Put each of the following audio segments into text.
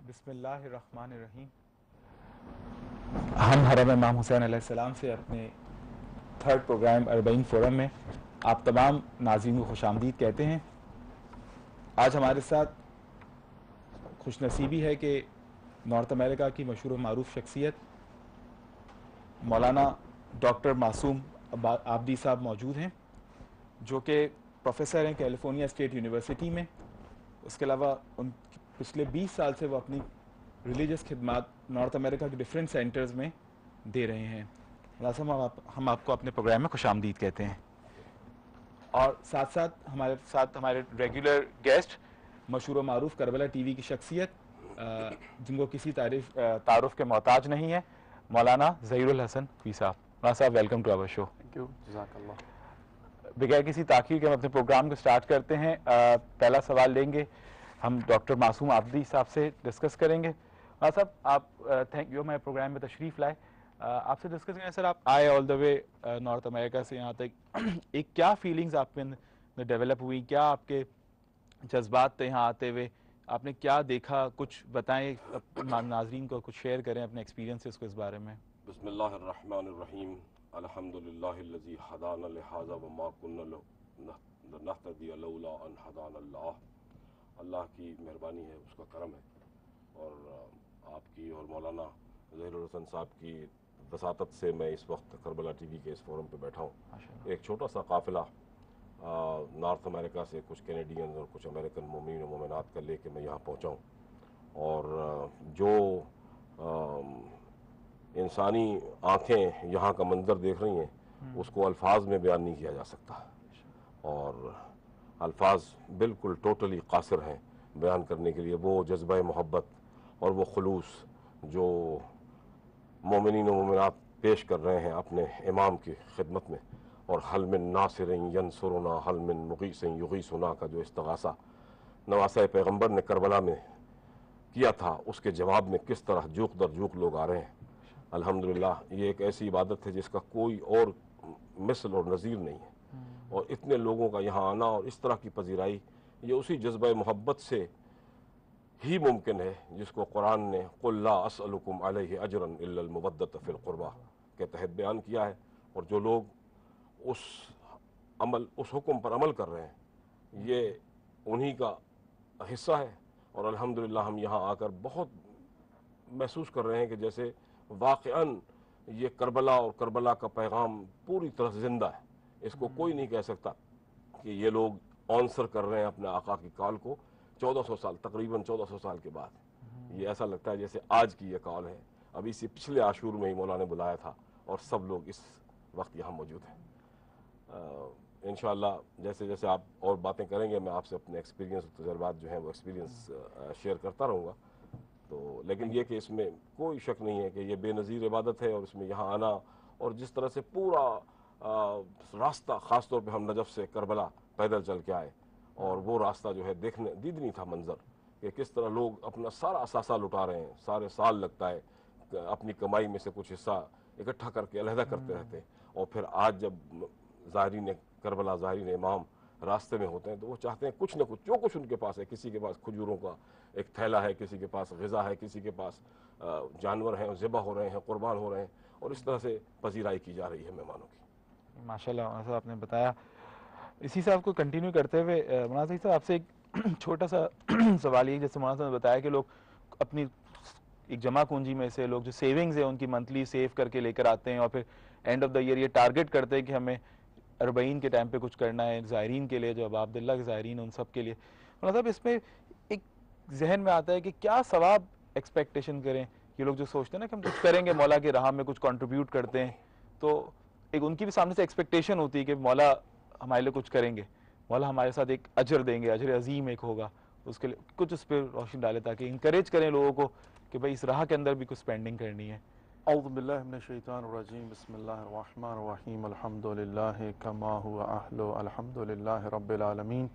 بسم اللہ الرحمن الرحیم۔ ہم حرم امام حسین علیہ السلام سے اپنے تھرڈ پروگرام اربعین فورم میں آپ تمام ناظرین کو خوش آمدید کہتے ہیں۔ آج ہمارے ساتھ خوش نصیبی ہے کہ نارتھ امریکہ کی مشہور و معروف شخصیت مولانا ڈاکٹر معصوم عابدی صاحب موجود ہیں، جو کہ پروفیسر ہیں کیلیفورنیا اسٹیٹ یونیورسٹی میں۔ اس کے علاوہ ان پچھلے 20 سال سے وہ اپنی ریلیجس خدمات نارتھ امریکہ کے ڈفرینٹ سینٹرز میں دے رہے ہیں۔ لازم ہم آپ کو اپنے پروگرام میں خوش آمدید کہتے ہیں، اور ساتھ ساتھ ہمارے ریگولر گیسٹ مشہور و معروف کربلا ٹی وی کی شخصیت جن کو کسی تعارف کے محتاج نہیں ہے، مولانا ظہیر الحسن فی صاحب۔ مولانا صاحب welcome to our show. Thank you, جزاک اللہ۔ بغیر کسی تاخیر کے ہم اپنے پروگرام کو سٹارٹ کرتے ہیں۔ پہلا سوال لیں گے ہم ڈاکٹر معصوم عابدی صاحب سے ڈسکس کریں گے۔ مولانا صاحب آپ تھینک یو ہمارے پروگرام میں تشریف لائے۔ آپ سے ڈسکس کریں سر، آپ آئے آل دا وے نارتھ امریکہ سے یہاں تک، ایک کیا فیلنگز آپ میں ڈیولپ ہوئی، کیا آپ کے جذبات تھے یہاں آتے ہوئے، آپ نے کیا دیکھا، کچھ بتائیں، ناظرین کو کچھ شیئر کریں اپنے ایکسپیرینسز کو اس بارے میں۔ بسم اللہ الرحمن الرحیم، الحمد للہ الذی ہدانا لہذا وما کنا لنہتدی لولا ان ہدانا اللہ۔ اللہ کی مہربانی ہے، اس کا کرم ہے، اور آپ کی اور مولانا ظہیر الحسن صاحب کی وساطت سے میں اس وقت کربلا ٹی وی کے اس فورم پہ بیٹھا ہوں۔ ایک چھوٹا سا قافلہ نارتھ امریکہ سے کچھ کینیڈینز اور کچھ امریکن مومنین و مومنات کا لے کے میں یہاں پہنچا ہوں، اور جو انسانی آنکھیں یہاں کا منظر دیکھ رہی ہیں اس کو الفاظ میں بیان نہیں کیا جا سکتا، اور الفاظ بالکل ٹوٹلی قاصر ہیں بیان کرنے کے لیے۔ وہ جذبہ محبت اور وہ خلوص جو مومنین و مومنات پیش کر رہے ہیں اپنے امام کی خدمت میں، اور حل من ناصر ینصرنا حل من مغیث یغیثنا کا جو استغاثہ نواسہ پیغمبر نے کربلا میں کیا تھا، اس کے جواب میں کس طرح جوق در جوق لوگ آ رہے ہیں۔ الحمدللہ یہ ایک ایسی عبادت ہے جس کا کوئی اور مثل اور نظیر نہیں ہے، اور اتنے لوگوں کا یہاں آنا اور اس طرح کی پذیرائی، یہ اسی جذبہ محبت سے ہی ممکن ہے جس کو قرآن نے قل لا اسألکم علیہ اجرا الا المودۃ فی القربہ کے تحت بیان کیا ہے، اور جو لوگ اس حکم پر عمل کر رہے ہیں یہ انہی کا حصہ ہے۔ اور الحمدللہ ہم یہاں آ کر بہت محسوس کر رہے ہیں کہ جیسے واقعاً یہ کربلا اور کربلا کا پیغام پوری طرح زندہ ہے۔ اس کو کوئی نہیں کہہ سکتا کہ یہ لوگ آنسر کر رہے ہیں اپنے آقا کی کال کو 1400 سال، تقریباً 1400 سال کے بعد۔ یہ ایسا لگتا ہے جیسے آج کی یہ کال ہے، ابھی سے پچھلے عاشور میں ہی مولا نے بلایا تھا، اور سب لوگ اس وقت یہاں موجود ہیں۔ انشاءاللہ جیسے جیسے آپ اور باتیں کریں گے میں آپ سے اپنے ایکسپیرینس اور تجربات جو ہیں وہ ایکسپیرینس شیئر کرتا رہوں گا۔ تو لیکن یہ کہ اس میں کوئی شک نہیں ہے کہ یہ بے نظیر عبادت ہے، اور اس میں یہاں آنا، اور جس طرح سے پورا راستہ، خاص طور پہ ہم نجف سے کربلا پیدل چل کے آئے، اور وہ راستہ جو ہے دیدنی تھا منظر کہ کس طرح لوگ اپنا سارا اثاثہ لٹا رہے ہیں۔ سارے سال لگتا ہے اپنی کمائی میں سے کچھ حصہ اکٹھا کر کے علیحدہ کرتے رہتے ہیں، اور پھر آج جب زائرین کربلا، زائرین امام راستے میں ہوتے ہیں تو وہ چاہتے ہیں کچھ نہ کچھ، جو کچھ ان کے پاس ہے، کسی کے پاس کھجوروں کا ایک تھیلا ہے، کسی کے پاس غذا ہے، کسی کے پاس جانور ہیں ذبح ہو رہے ہیں، قربان ہو رہے ہیں، اور اس طرح سے پذیرائی کی جا رہی ہے مہمانوں کی۔ ماشاءاللہ مولانا صاحب آپ نے بتایا۔ اسی صاحب کو کنٹینیو کرتے ہوئے مولانا صاحب آپ سے ایک چھوٹا سا سوال یہ، جیسے مولانا صاحب نے بتایا کہ لوگ اپنی ایک جمع کنجی میں سے، لوگ جو سیونگز ہیں ان کی منتھلی سیو کر کے لے کر آتے ہیں، اور پھر اینڈ آف دا ایئر یہ ٹارگٹ کرتے ہیں کہ ہمیں اربعین کے ٹائم پہ کچھ کرنا ہے زائرین کے لیے، جو اب عبداللہ کے زائرین ان سب کے لیے۔ مولانا صاحب اس میں ایک ذہن میں آتا ہے کہ کیا ثواب ایکسپیکٹیشن کریں؟ یہ لوگ جو سوچتے ہیں نا کہ ہم کچھ کریں گے مولا کی راہ میں، کچھ کنٹریبیوٹ کرتے ہیں، تو ایک ان کی بھی سامنے سے ایکسپیکٹیشن ہوتی ہے کہ مولا ہمارے لیے کچھ کریں گے، مولا ہمارے ساتھ ایک اجر دیں گے، اجر عظیم ایک ہوگا، اس کے لیے کچھ اس پہ روشنی ڈالے تاکہ انکریج کریں لوگوں کو کہ بھائی اس راہ کے اندر بھی کچھ اسپینڈنگ کرنی ہے۔ اعوذ باللہ من الشیطان الرجیم، بسم اللہ الرحمن الرحیم، الحمدللہ کما هو اہل، الحمدللہ رب العالمین،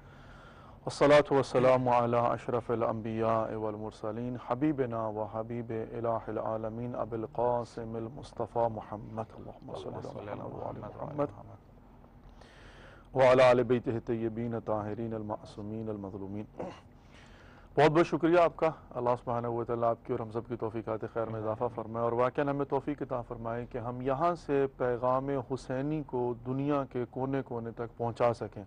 والصلاة والسلام علی اشرف الانبیاء والمرسلین، حبیبنا و حبیب الہ العالمین ابی القاسم المصطفیٰ محمد، اللہم صلی اللہ علیہ محمد وعلی آل بیتہ الطیبین الطاہرین المعصومین المظلومین۔ بہت بہت شکریہ آپ کا. اللہ سبحانہ و تعالیٰ آپ کی اور ہم سب کی توفیقات خیر میں اضافہ فرمائے اور واقعاً ہمیں توفیق عطا فرمائے کہ ہم یہاں سے پیغام حسینی کو دنیا کے کونے کونے تک پہنچا سکیں.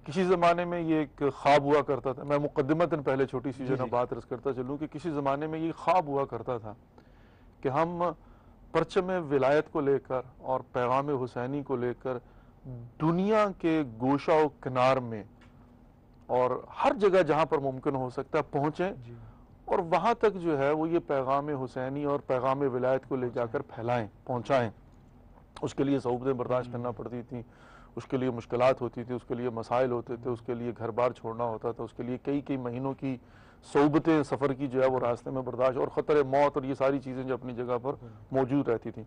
کسی زمانے میں یہ ایک خواب ہوا کرتا تھا، میں مقدمتاً پہلے چھوٹی سی جو نا بات عرض کرتا چلوں کہ کسی زمانے میں یہ خواب ہوا کرتا تھا کہ ہم پرچم ولایت کو لے کر اور پیغام حسینی کو لے کر دنیا کے گوشہ و کنار میں اور ہر جگہ جہاں پر ممکن ہو سکتا ہے پہنچیں اور وہاں تک جو ہے وہ یہ پیغام حسینی اور پیغام ولایت کو لے جا کر پھیلائیں، پہنچائیں. اس کے لیے صعوبتیں برداشت کرنا پڑتی تھیں، اس کے لیے مشکلات ہوتی تھی، اس کے لیے مسائل ہوتے تھے، اس کے لیے گھر بار چھوڑنا ہوتا تھا، اس کے لیے کئی مہینوں کی صعوبتیں سفر کی جو ہے وہ راستے میں برداشت اور خطر موت اور یہ ساری چیزیں جو اپنی جگہ پر موجود رہتی تھیں.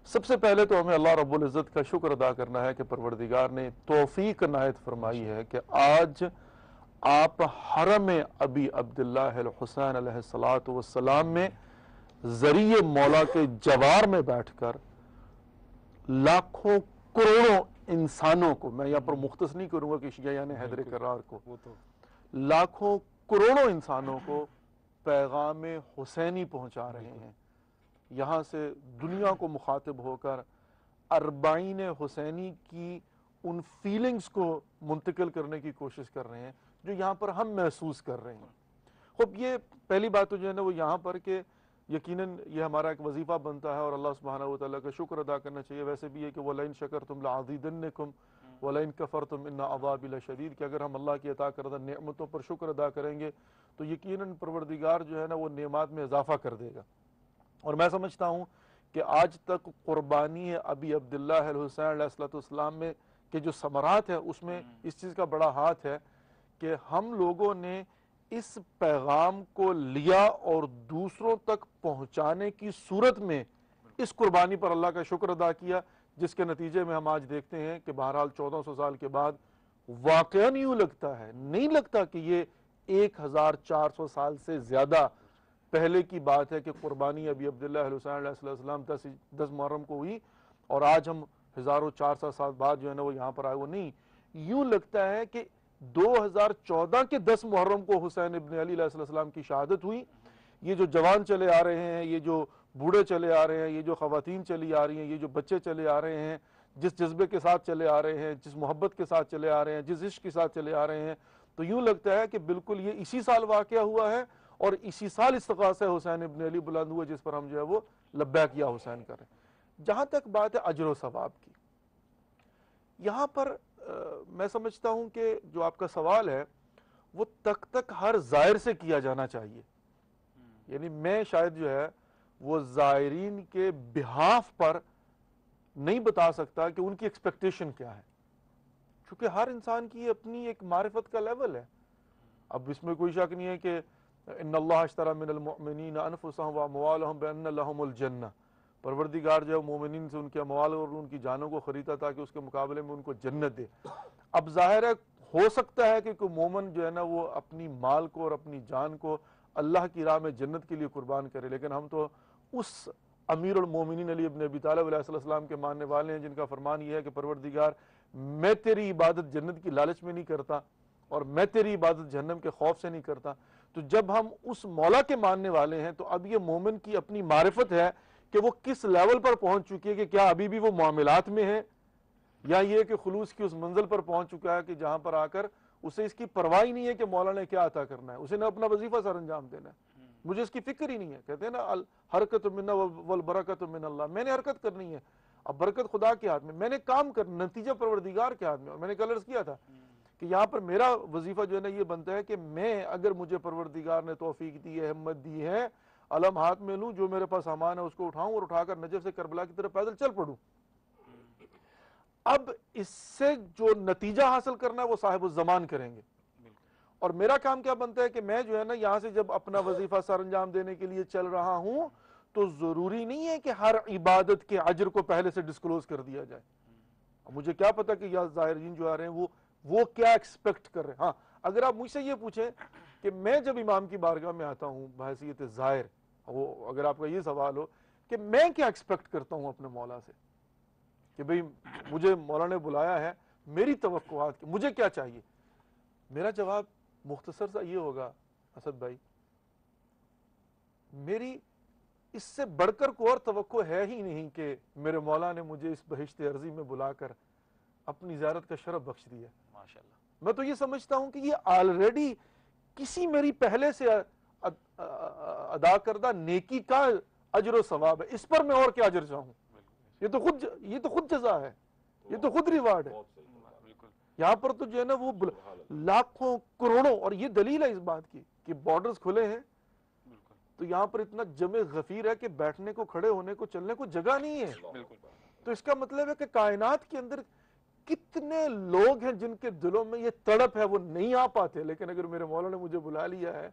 سب سے پہلے تو ہمیں اللہ رب العزت کا شکر ادا کرنا ہے کہ پروردگار نے توفیق عنایت فرمائی ہے کہ آج آپ حرم ابی عبداللہ الحسین علیہ السلام میں ذریعہ مولا کے جوار میں بیٹھ کر لاکھوں کروڑوں انسانوں کو، میں یہاں پر مختص نہیں کروں گا کہ شیعہ یعنی حیدر کرار کو، لاکھوں کروڑوں انسانوں کو پیغام حسینی پہنچا رہے ہیں. یہاں سے دنیا کو مخاطب ہو کر اربعین حسینی کی ان فیلنگز کو منتقل کرنے کی کوشش کر رہے ہیں جو یہاں پر ہم محسوس کر رہے ہیں. خب یہ پہلی بات تو جو ہے نا وہ یہاں پر کہ یقیناً یہ ہمارا ایک وظیفہ بنتا ہے اور اللہ سبحانہ و تعالیٰ کا شکر ادا کرنا چاہیے. ویسے بھی ہے کہ وَلَئِن شَكَرْتُمْ لَأَزِيدَنَّكُمْ وَلَئِن كَفَرْتُمْ إِنَّ عَذَابِي لَشَدِيدٌ کہ اگر ہم اللہ کی عطا کردہ نعمتوں پر شکر ادا کریں گے تو یقیناً پروردگار جو ہے نا وہ نعمات میں اضافہ کر دے گا. اور میں سمجھتا ہوں کہ آج تک قربانی ابی عبداللہ الحسین علیہ السلام میں کے جو ثمرات ہیں اس میں اس چیز کا بڑا ہاتھ ہے کہ ہم لوگوں نے اس پیغام کو لیا اور دوسروں تک پہنچانے کی صورت میں اس قربانی پر اللہ کا شکر ادا کیا، جس کے نتیجے میں ہم آج دیکھتے ہیں کہ بہرحال 1400 سال کے بعد واقعاً یوں لگتا ہے، نہیں لگتا کہ یہ 1400 سال سے زیادہ پہلے کی بات ہے کہ قربانی ابی عبداللہ الحسین علیہ السلام 10 محرم کو ہوئی اور آج ہم 1400 سال بعد جو ہے نا وہ یہاں پر آئے. وہ نہیں، یوں لگتا ہے کہ 2014 کے 10 محرم کو حسین ابن علی علیہ السلام کی شہادت ہوئی. یہ جو جوان چلے آ رہے ہیں، یہ جو بوڑھے چلے آ رہے ہیں، یہ جو خواتین چلی آ رہی ہیں، یہ جو بچے چلے آ رہے ہیں، جس جذبے کے ساتھ چلے آ رہے ہیں، جس محبت کے ساتھ چلے آ رہے ہیں، جس عشق کے ساتھ چلے آ رہے ہیں، تو یوں لگتا ہے کہ بالکل یہ اسی سال واقعہ ہوا ہے اور اسی سال استغاثہ حسین ابن علی بلند ہوا جس پر ہم جو ہے وہ لبیک یا حسین کر رہے ہیں. جہاں تک بات ہے اجر و ثواب کی، یہاں پر میں سمجھتا ہوں کہ جو آپ کا سوال ہے وہ تک ہر زائر سے کیا جانا چاہیے. یعنی میں شاید جو ہے وہ زائرین کے بہاف پر نہیں بتا سکتا کہ ان کی ایکسپیکٹیشن کیا ہے، کیونکہ ہر انسان کی اپنی ایک معرفت کا لیول ہے. اب اس میں کوئی شک نہیں ہے کہ ان اللہ اشتری من المؤمنین انفسهم واموالهم بان لهم الجنہ، پروردگار جو ہے مومنین سے ان کے اموال اور ان کی جانوں کو خریدا تاکہ اس کے مقابلے میں ان کو جنت دے. اب ظاہر ہے ہو سکتا ہے کہ کوئی مومن جو ہے نا وہ اپنی مال کو اور اپنی جان کو اللہ کی راہ میں جنت کے لیے قربان کرے، لیکن ہم تو اس امیر المومنین علی ابن ابی طالب علیہ السلام کے ماننے والے ہیں جن کا فرمان یہ ہے کہ پروردگار میں تیری عبادت جنت کی لالچ میں نہیں کرتا اور میں تیری عبادت جہنم کے خوف سے نہیں کرتا. تو جب ہم اس مولا کے ماننے والے ہیں تو اب یہ مومن کی اپنی معرفت ہے کہ وہ کس لیول پر پہنچ چکی ہے، کہ کیا ابھی بھی وہ معاملات میں ہے یا یہ کہ خلوص کی اس منزل پر پہنچ چکا ہے کہ جہاں پر آ کر اسے اس کی پرواہ ہی نہیں ہے کہ مولا نے کیا عطا کرنا ہے، اسے نے اپنا وظیفہ سر انجام دینا ہے، مجھے اس کی فکر ہی نہیں ہے. کہتے ہیں نا الحرکت منا والبرکت من اللہ، میں نے حرکت کرنی ہے، اب برکت خدا کے ہاتھ میں نے کام کرنا، نتیجہ پروردگار کے ہاتھ میں. اور میں نے کل عرض کیا تھا کہ یہاں پر میرا وظیفہ جو ہے نا یہ بنتا ہے کہ میں اگر مجھے پروردگار نے توفیق دی ہے، ہمت دی ہے، علم ہاتھ میں لوں، جو میرے پاس سامان ہے اس کو اٹھاؤں اور اٹھا کر نجف سے کربلا کی طرف پیدل چل پڑوں. اب اس سے جو نتیجہ حاصل کرنا ہے وہ صاحب الزمان کریں گے، اور میرا کام کیا بنتا ہے کہ میں جو ہے نا یہاں سے جب اپنا وظیفہ سر انجام دینے کے لیے چل رہا ہوں تو ضروری نہیں ہے کہ ہر عبادت کے اجر کو پہلے سے ڈسکلوز کر دیا جائے. مجھے کیا پتا کہ یا ظاہرین جو آ رہے ہیں وہ کیا ایکسپیکٹ کر رہے ہیں. ہاں اگر آپ مجھ سے یہ پوچھیں کہ میں جب امام کی بارگاہ میں آتا ہوں بحیثیت ظاہر، وہ اگر آپ کا یہ سوال ہو کہ میں کیا ایکسپیکٹ کرتا ہوں اپنے مولا سے کہ بھئی مجھے مولا نے بلایا ہے، میری توقعات کی مجھے کیا چاہیے، میرا جواب مختصر سا یہ ہوگا اسد بھائی، میری اس سے بڑھ کر کوئی اور توقع ہے ہی نہیں کہ میرے مولا نے مجھے اس بہشت ارضی میں بلا کر اپنی زیارت کا شرف بخش دیا۔ ماشاءاللہ، میں تو یہ سمجھتا ہوں کہ یہ آلریڈی کسی میری پہلے سے ادا کردہ نیکی کا اجر و ثواب ہے، اس پر میں اور کیا اجر چاہوں؟ یہ تو خود جزا ہے، یہ تو خود ریوارڈ ہے۔ یہاں پر تو جو ہے نا وہ لاکھوں کروڑوں، اور یہ دلیل ہے اس بات کی کہ بارڈرز کھلے ہیں تو یہاں پر اتنا جمع غفیر ہے کہ بیٹھنے کو، کھڑے ہونے کو، چلنے کو جگہ نہیں ہے۔ تو اس کا مطلب ہے کہ کائنات کے اندر کتنے لوگ ہیں جن کے دلوں میں یہ تڑپ ہے، وہ نہیں آ پاتے، لیکن اگر میرے مولا نے مجھے بلا لیا ہے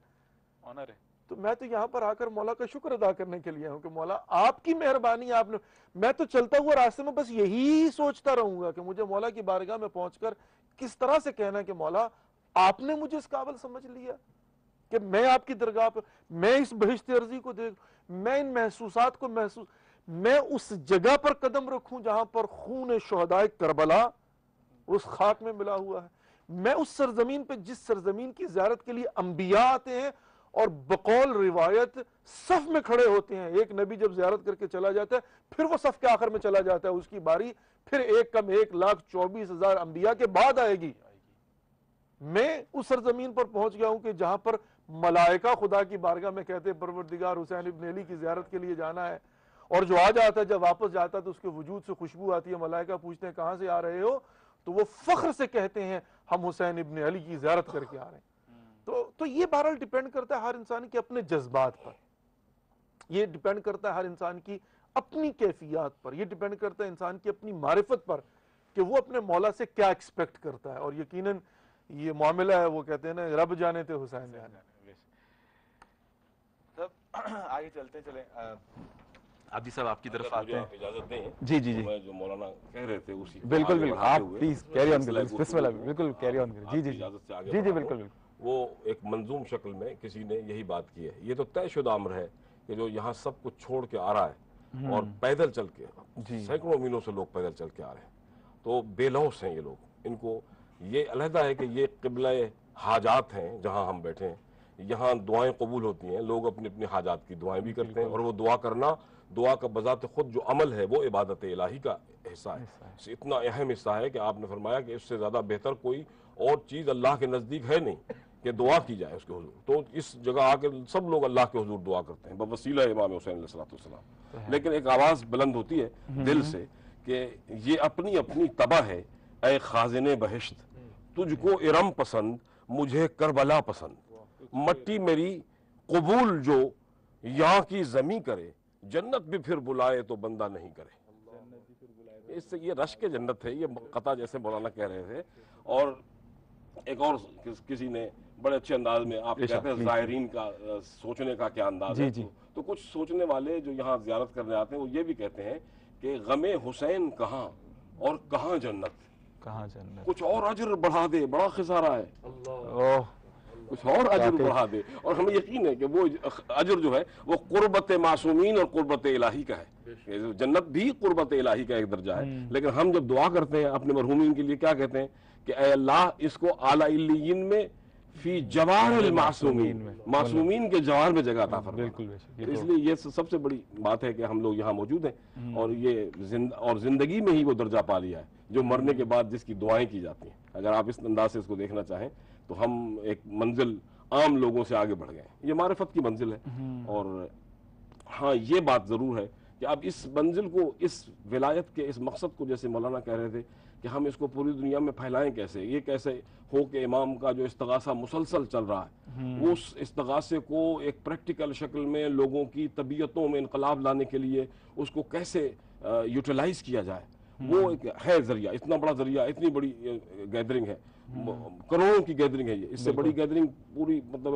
آنر ہے۔ تو میں تو یہاں پر آ کر مولا کا شکر ادا کرنے کے لیے ہوں کہ مولا آپ کی مہربانی، آپ نے، میں تو چلتا ہوا راستے میں بس یہی سوچتا رہوں گا کہ مجھے مولا کی بارگاہ میں پہنچ کر کس طرح سے کہنا کہ مولا آپ نے مجھے اس قابل سمجھ لیا کہ میں آپ کی درگاہ پہ، میں اس بہشت ارضی کو دیکھ، میں ان محسوسات کو میں اس جگہ پر قدم رکھوں جہاں پر خون شہدائے کربلا اس خاک میں ملا ہوا ہے، میں اس سرزمین پہ جس سرزمین کی زیارت کے لیے انبیاء آتے ہیں اور بقول روایت صف میں کھڑے ہوتے ہیں، ایک نبی جب زیارت کر کے چلا جاتا ہے پھر وہ صف کے آخر میں چلا جاتا ہے، اس کی باری پھر 1,24,000 انبیاء کے بعد آئے گی۔ میں اس سرزمین پر پہنچ گیا ہوں کہ جہاں پر ملائکہ خدا کی بارگاہ میں کہتے ہیں پروردگار حسین ابن علی کی زیارت کے لیے جانا ہے، اور جو آ جاتا ہے جب واپس جاتا ہے تو اس کے وجود سے خوشبو آتی ہے، ملائکہ پوچھتے ہیں کہاں سے آ رہے ہو، تو وہ فخر سے کہتے ہیں ہم حسین ابن علی کی زیارت کر کے آ رہے ہیں۔ تو یہ بہرحال ڈیپینڈ کرتا ہے ہر انسان کے اپنے جذبات پر، یہ ڈیپینڈ کرتا ہے ہر انسان کی اپنی کیفیات پر، یہ ڈیپینڈ کرتا ہے انسان کی اپنی معرفت پر کہ وہ اپنے مولا سے کیا ایکسپیکٹ کرتا ہے، اور یقیناً یہ معاملہ ہے، وہ کہتے ہیں نا رب جانے تھے حسین جانے۔ آگے چلتے چلیں عابدی صاحب آپ کی طرف آتے ہیں، اجازت دیں جی جی جی، میں جو مولانا کہہ رہے تھے اسی کو بالکل آگے بالکل، بڑھاتے آپ ہوئے پلیز کیری آن سلسلہ کریں، بسم اللہ، گفتگو بالکل کیری آن کریں، جی آپ جی کی جی اجازت سے آگے جی جی، بڑھا بالکل دوں۔ بالکل، وہ ایک منظوم شکل میں کسی نے یہی بات کی ہے، یہ تو طے شدہ امر ہے کہ جو یہاں سب کچھ چھوڑ کے آ رہا ہے اور پیدل چل کے، سینکڑوں میلوں سے لوگ پیدل چل کے آ رہے ہیں، تو بے لوث ہیں یہ لوگ، ان کو یہ علیحدہ ہے کہ یہ قبلہ حاجات ہیں جہاں ہم بیٹھے ہیں، یہاں دعائیں قبول ہوتی ہیں، لوگ اپنی اپنی حاجات کی دعائیں بھی کرتے ہیں، اور وہ دعا کرنا، دعا کا بذات خود جو عمل ہے وہ عبادت الہی کا حصہ ہے، اتنا اہم حصہ ہے کہ آپ نے فرمایا کہ اس سے زیادہ بہتر کوئی اور چیز اللہ کے نزدیک ہے نہیں کہ دعا کی جائے اس کے حضور، تو اس جگہ آ کے سب لوگ اللہ کے حضور دعا کرتے ہیں بوسیلہ امام حسین علیہ السلام، لیکن ایک آواز بلند ہوتی ہے دل سے کہ یہ اپنی اپنی تباہ ہے، اے خازن بہشت تجھ کو ارم پسند مجھے کربلا پسند، مٹی میری قبول جو یہاں کی زمیں کرے، جنت بھی پھر بلائے تو بندہ نہیں کرے۔ اس سے یہ رشک جنت ہے، یہ قطع جیسے مولانا کہہ رہے تھے، اور ایک اور کسی نے بڑے اچھے انداز میں، آپ کہتے ہیں زائرین کا سوچنے کا کیا انداز ہے، تو کچھ سوچنے والے جو یہاں زیارت کرنے آتے ہیں وہ یہ بھی کہتے ہیں کہ غم حسین کہاں اور کہاں جنت، کہاں جنت، کچھ اور اجر بڑھا دے بڑا خسارہ ہے، اوہ کچھ اور اجر بڑھا دے، اور ہمیں یقین ہے کہ وہ اجر جو ہے وہ قربت معصومین اور قربت الہی کا ہے، جنت بھی قربت الہی کا ایک درجہ ہے، لیکن ہم جب دعا کرتے ہیں اپنے مرحومین کے لیے کیا کہتے ہیں کہ اے اللہ اس کو اعلیٰ علیین میں فی جوار المعصومین، معصومین کے جوار میں جگہ عطا فرما، اس لیے یہ سب سے بڑی بات ہے کہ ہم لوگ یہاں موجود ہیں، اور یہ اور زندگی میں ہی وہ درجہ پا لیا ہے جو مرنے کے بعد جس کی دعائیں کی جاتی ہیں۔ اگر آپ اس انداز سے اس کو دیکھنا چاہیں تو ہم ایک منزل عام لوگوں سے آگے بڑھ گئے ہیں، یہ معرفت کی منزل ہے، اور ہاں یہ بات ضرور ہے کہ اب اس منزل کو، اس ولایت کے اس مقصد کو، جیسے مولانا کہہ رہے تھے کہ ہم اس کو پوری دنیا میں پھیلائیں کیسے، یہ کیسے ہو کہ امام کا جو استغاثہ مسلسل چل رہا ہے وہ اس استغاثے کو ایک پریکٹیکل شکل میں لوگوں کی طبیعتوں میں انقلاب لانے کے لیے اس کو کیسے یوٹیلائز کیا جائے، وہ ایک ہے ذریعہ، اتنا بڑا ذریعہ، اتنی بڑی گیدرنگ ہے، کروڑوں کی گیدرنگ ہے یہ، اس سے بڑی گیدرنگ پوری مطلب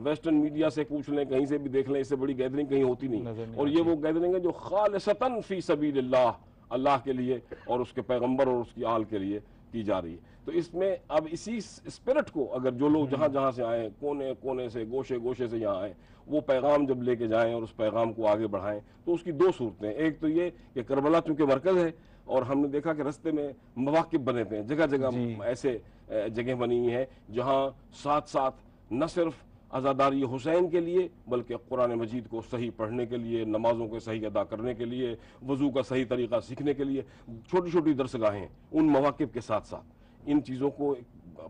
ویسٹرن میڈیا سے پوچھ لیں، کہیں سے بھی دیکھ لیں، اس سے بڑی گیدرنگ کہیں ہوتی نہیں، اور یہ وہ گیدرنگ ہے جو خالصتاً فی سبیل اللہ، اللہ کے لیے اور اس کے پیغمبر اور اس کی آل کے لیے کی جا رہی ہے۔ تو اس میں اب اسی اسپرٹ کو اگر جو لوگ جہاں جہاں سے آئیں، کونے کونے سے، گوشے گوشے سے یہاں آئیں، وہ پیغام جب لے کے جائیں اور اس پیغام کو آگے بڑھائیں، تو اس کی دو صورتیں، ایک تو یہ کہ کربلا چونکہ مرکز ہے، اور ہم نے دیکھا کہ رستے میں مواقف بنے ہوئے ہیں، جگہ جگہ ایسے جگہ بنی ہوئی ہیں جہاں ساتھ ساتھ نہ صرف عزاداری حسین کے لیے بلکہ قرآن مجید کو صحیح پڑھنے کے لیے، نمازوں کو صحیح ادا کرنے کے لیے، وضو کا صحیح طریقہ سیکھنے کے لیے چھوٹی چھوٹی درسگاہیں، ان مواقف کے ساتھ ساتھ ان چیزوں کو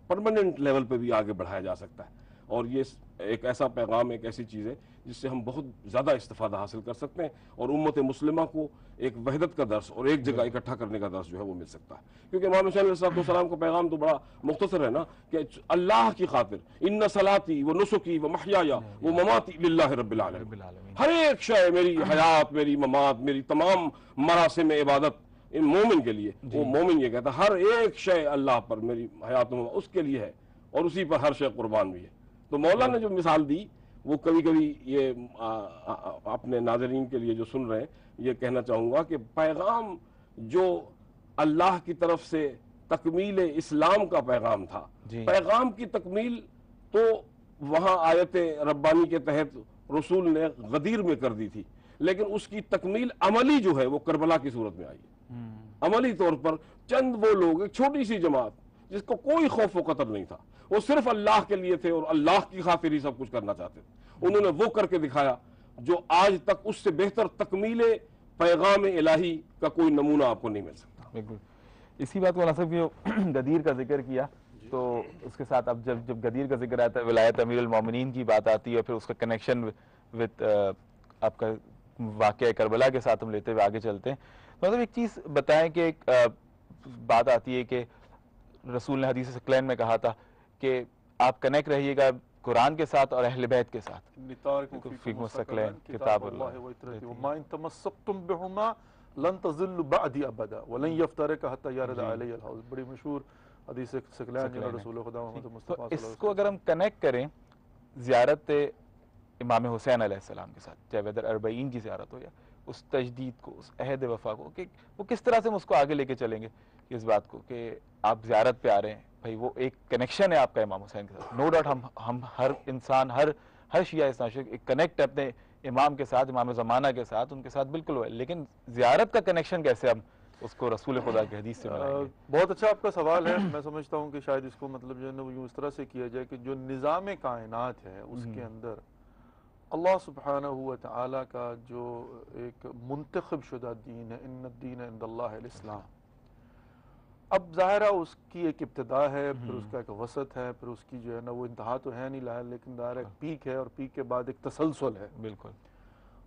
پرماننٹ لیول پہ بھی آگے بڑھایا جا سکتا ہے، اور یہ ایک ایسا پیغام، ایک ایسی چیز ہے جس سے ہم بہت زیادہ استفادہ حاصل کر سکتے ہیں، اور امت مسلمہ کو ایک وحدت کا درس اور ایک جگہ اکٹھا کرنے کا درس جو ہے وہ مل سکتا ہے، کیونکہ امام حسین علیہ السلام کا پیغام تو بڑا مختصر ہے نا، کہ اللہ کی خاطر ان صلاتی و نسکی و محیای و مماتی للہ رب العالمین، ہر ایک شے، میری حیات، میری ممات، میری تمام مراسم عبادت ان مومن کے لیے، وہ مومن یہ کہتا ہے ہر ایک شے اللہ پر، میری حیات و ممات اس کے لیے ہے، اور اسی پر ہر شے قربان بھی ہے۔ تو مولا نے جو مثال دی وہ کبھی کبھی یہ اپنے ناظرین کے لیے جو سن رہے ہیں یہ کہنا چاہوں گا کہ پیغام جو اللہ کی طرف سے تکمیل اسلام کا پیغام تھا، پیغام کی تکمیل تو وہاں آیت ربانی کے تحت رسول نے غدیر میں کر دی تھی، لیکن اس کی تکمیل عملی جو ہے وہ کربلا کی صورت میں آئی ہے۔ عملی طور پر چند وہ لوگ، ایک چھوٹی سی جماعت جس کو کوئی خوف و خطر نہیں تھا، وہ صرف اللہ کے لیے تھے اور اللہ کی خاطر ہی سب کچھ کرنا چاہتے تھے، انہوں نے وہ کر کے دکھایا جو آج تک اس سے بہتر تکمیل پیغام الہی کا کوئی نمونہ آپ کو نہیں مل سکتا۔ بالکل اسی بات کو ناصر جو غدیر کا ذکر کیا، تو اس کے ساتھ اب جب غدیر کا ذکر آتا ہے، ولایت امیر المومنین کی بات آتی ہے، پھر اس کا کنیکشن وتھ آپ کا واقعہ کربلا کے ساتھ ہم لیتے ہوئے آگے چلتے ہیں، مطلب ایک چیز بتائیں کہ ایک بات آتی ہے کہ رسول نے حدیث ثقلین میں کہا تھا کہ آپ کنیکٹ رہیے گا قرآن کے ساتھ اور اہل بیت کے ساتھ، فیکم ثقلین کتاب اللہ وما ان تمسکتم بہما لن تضلوا بعدی ابدا ولن یفترق حتی یرد علی الحوض، بڑی مشہور حدیث ثقلین جو رسول خدا محمد مصطفیٰ صلی اللہ علیہ وسلم۔ اس کو اگر ہم کنیکٹ کریں زیارت امام حسین علیہ السلام کے ساتھ، چاہے ویدر اربعین کی زیارت ہو یا اس تجدید کو، اس عہد وفا کو، کہ وہ کس طرح سے ہم اس کو آگے لے کے چلیں گے اس بات کو کہ آپ زیارت پہ آ رہے ہیں، بھائی وہ ایک کنیکشن ہے آپ کا امام حسین کے ساتھ، نو ڈاؤٹ ہم ہر انسان، ہر شیعہ اسلام ایک کنیکٹ ہے اپنے امام کے ساتھ، امام زمانہ کے ساتھ، ان کے ساتھ بالکل ہے، لیکن زیارت کا کنیکشن کیسے ہم اس کو رسول خدا کی حدیث سے ملائیں گے؟ بہت اچھا آپ کا سوال ہے۔ میں سمجھتا ہوں کہ شاید اس کو مطلب جو ہے نا وہ یوں اس طرح سے کیا جائے کہ جو نظام کائنات ہے اس کے اندر اللہ سبحانہ و تعالی کا جو ایک منتخب شدہ دین ہے، ان الدین عند اللہ الاسلام، اب ظاہر ہے اس کی ایک ابتدا ہے، پھر اس کا ایک وسط ہے، پھر اس کی جو ہے نا وہ انتہا تو ہے نہیں لیکن ظاہر ایک پیک ہے، اور پیک کے بعد ایک تسلسل ہے۔ بالکل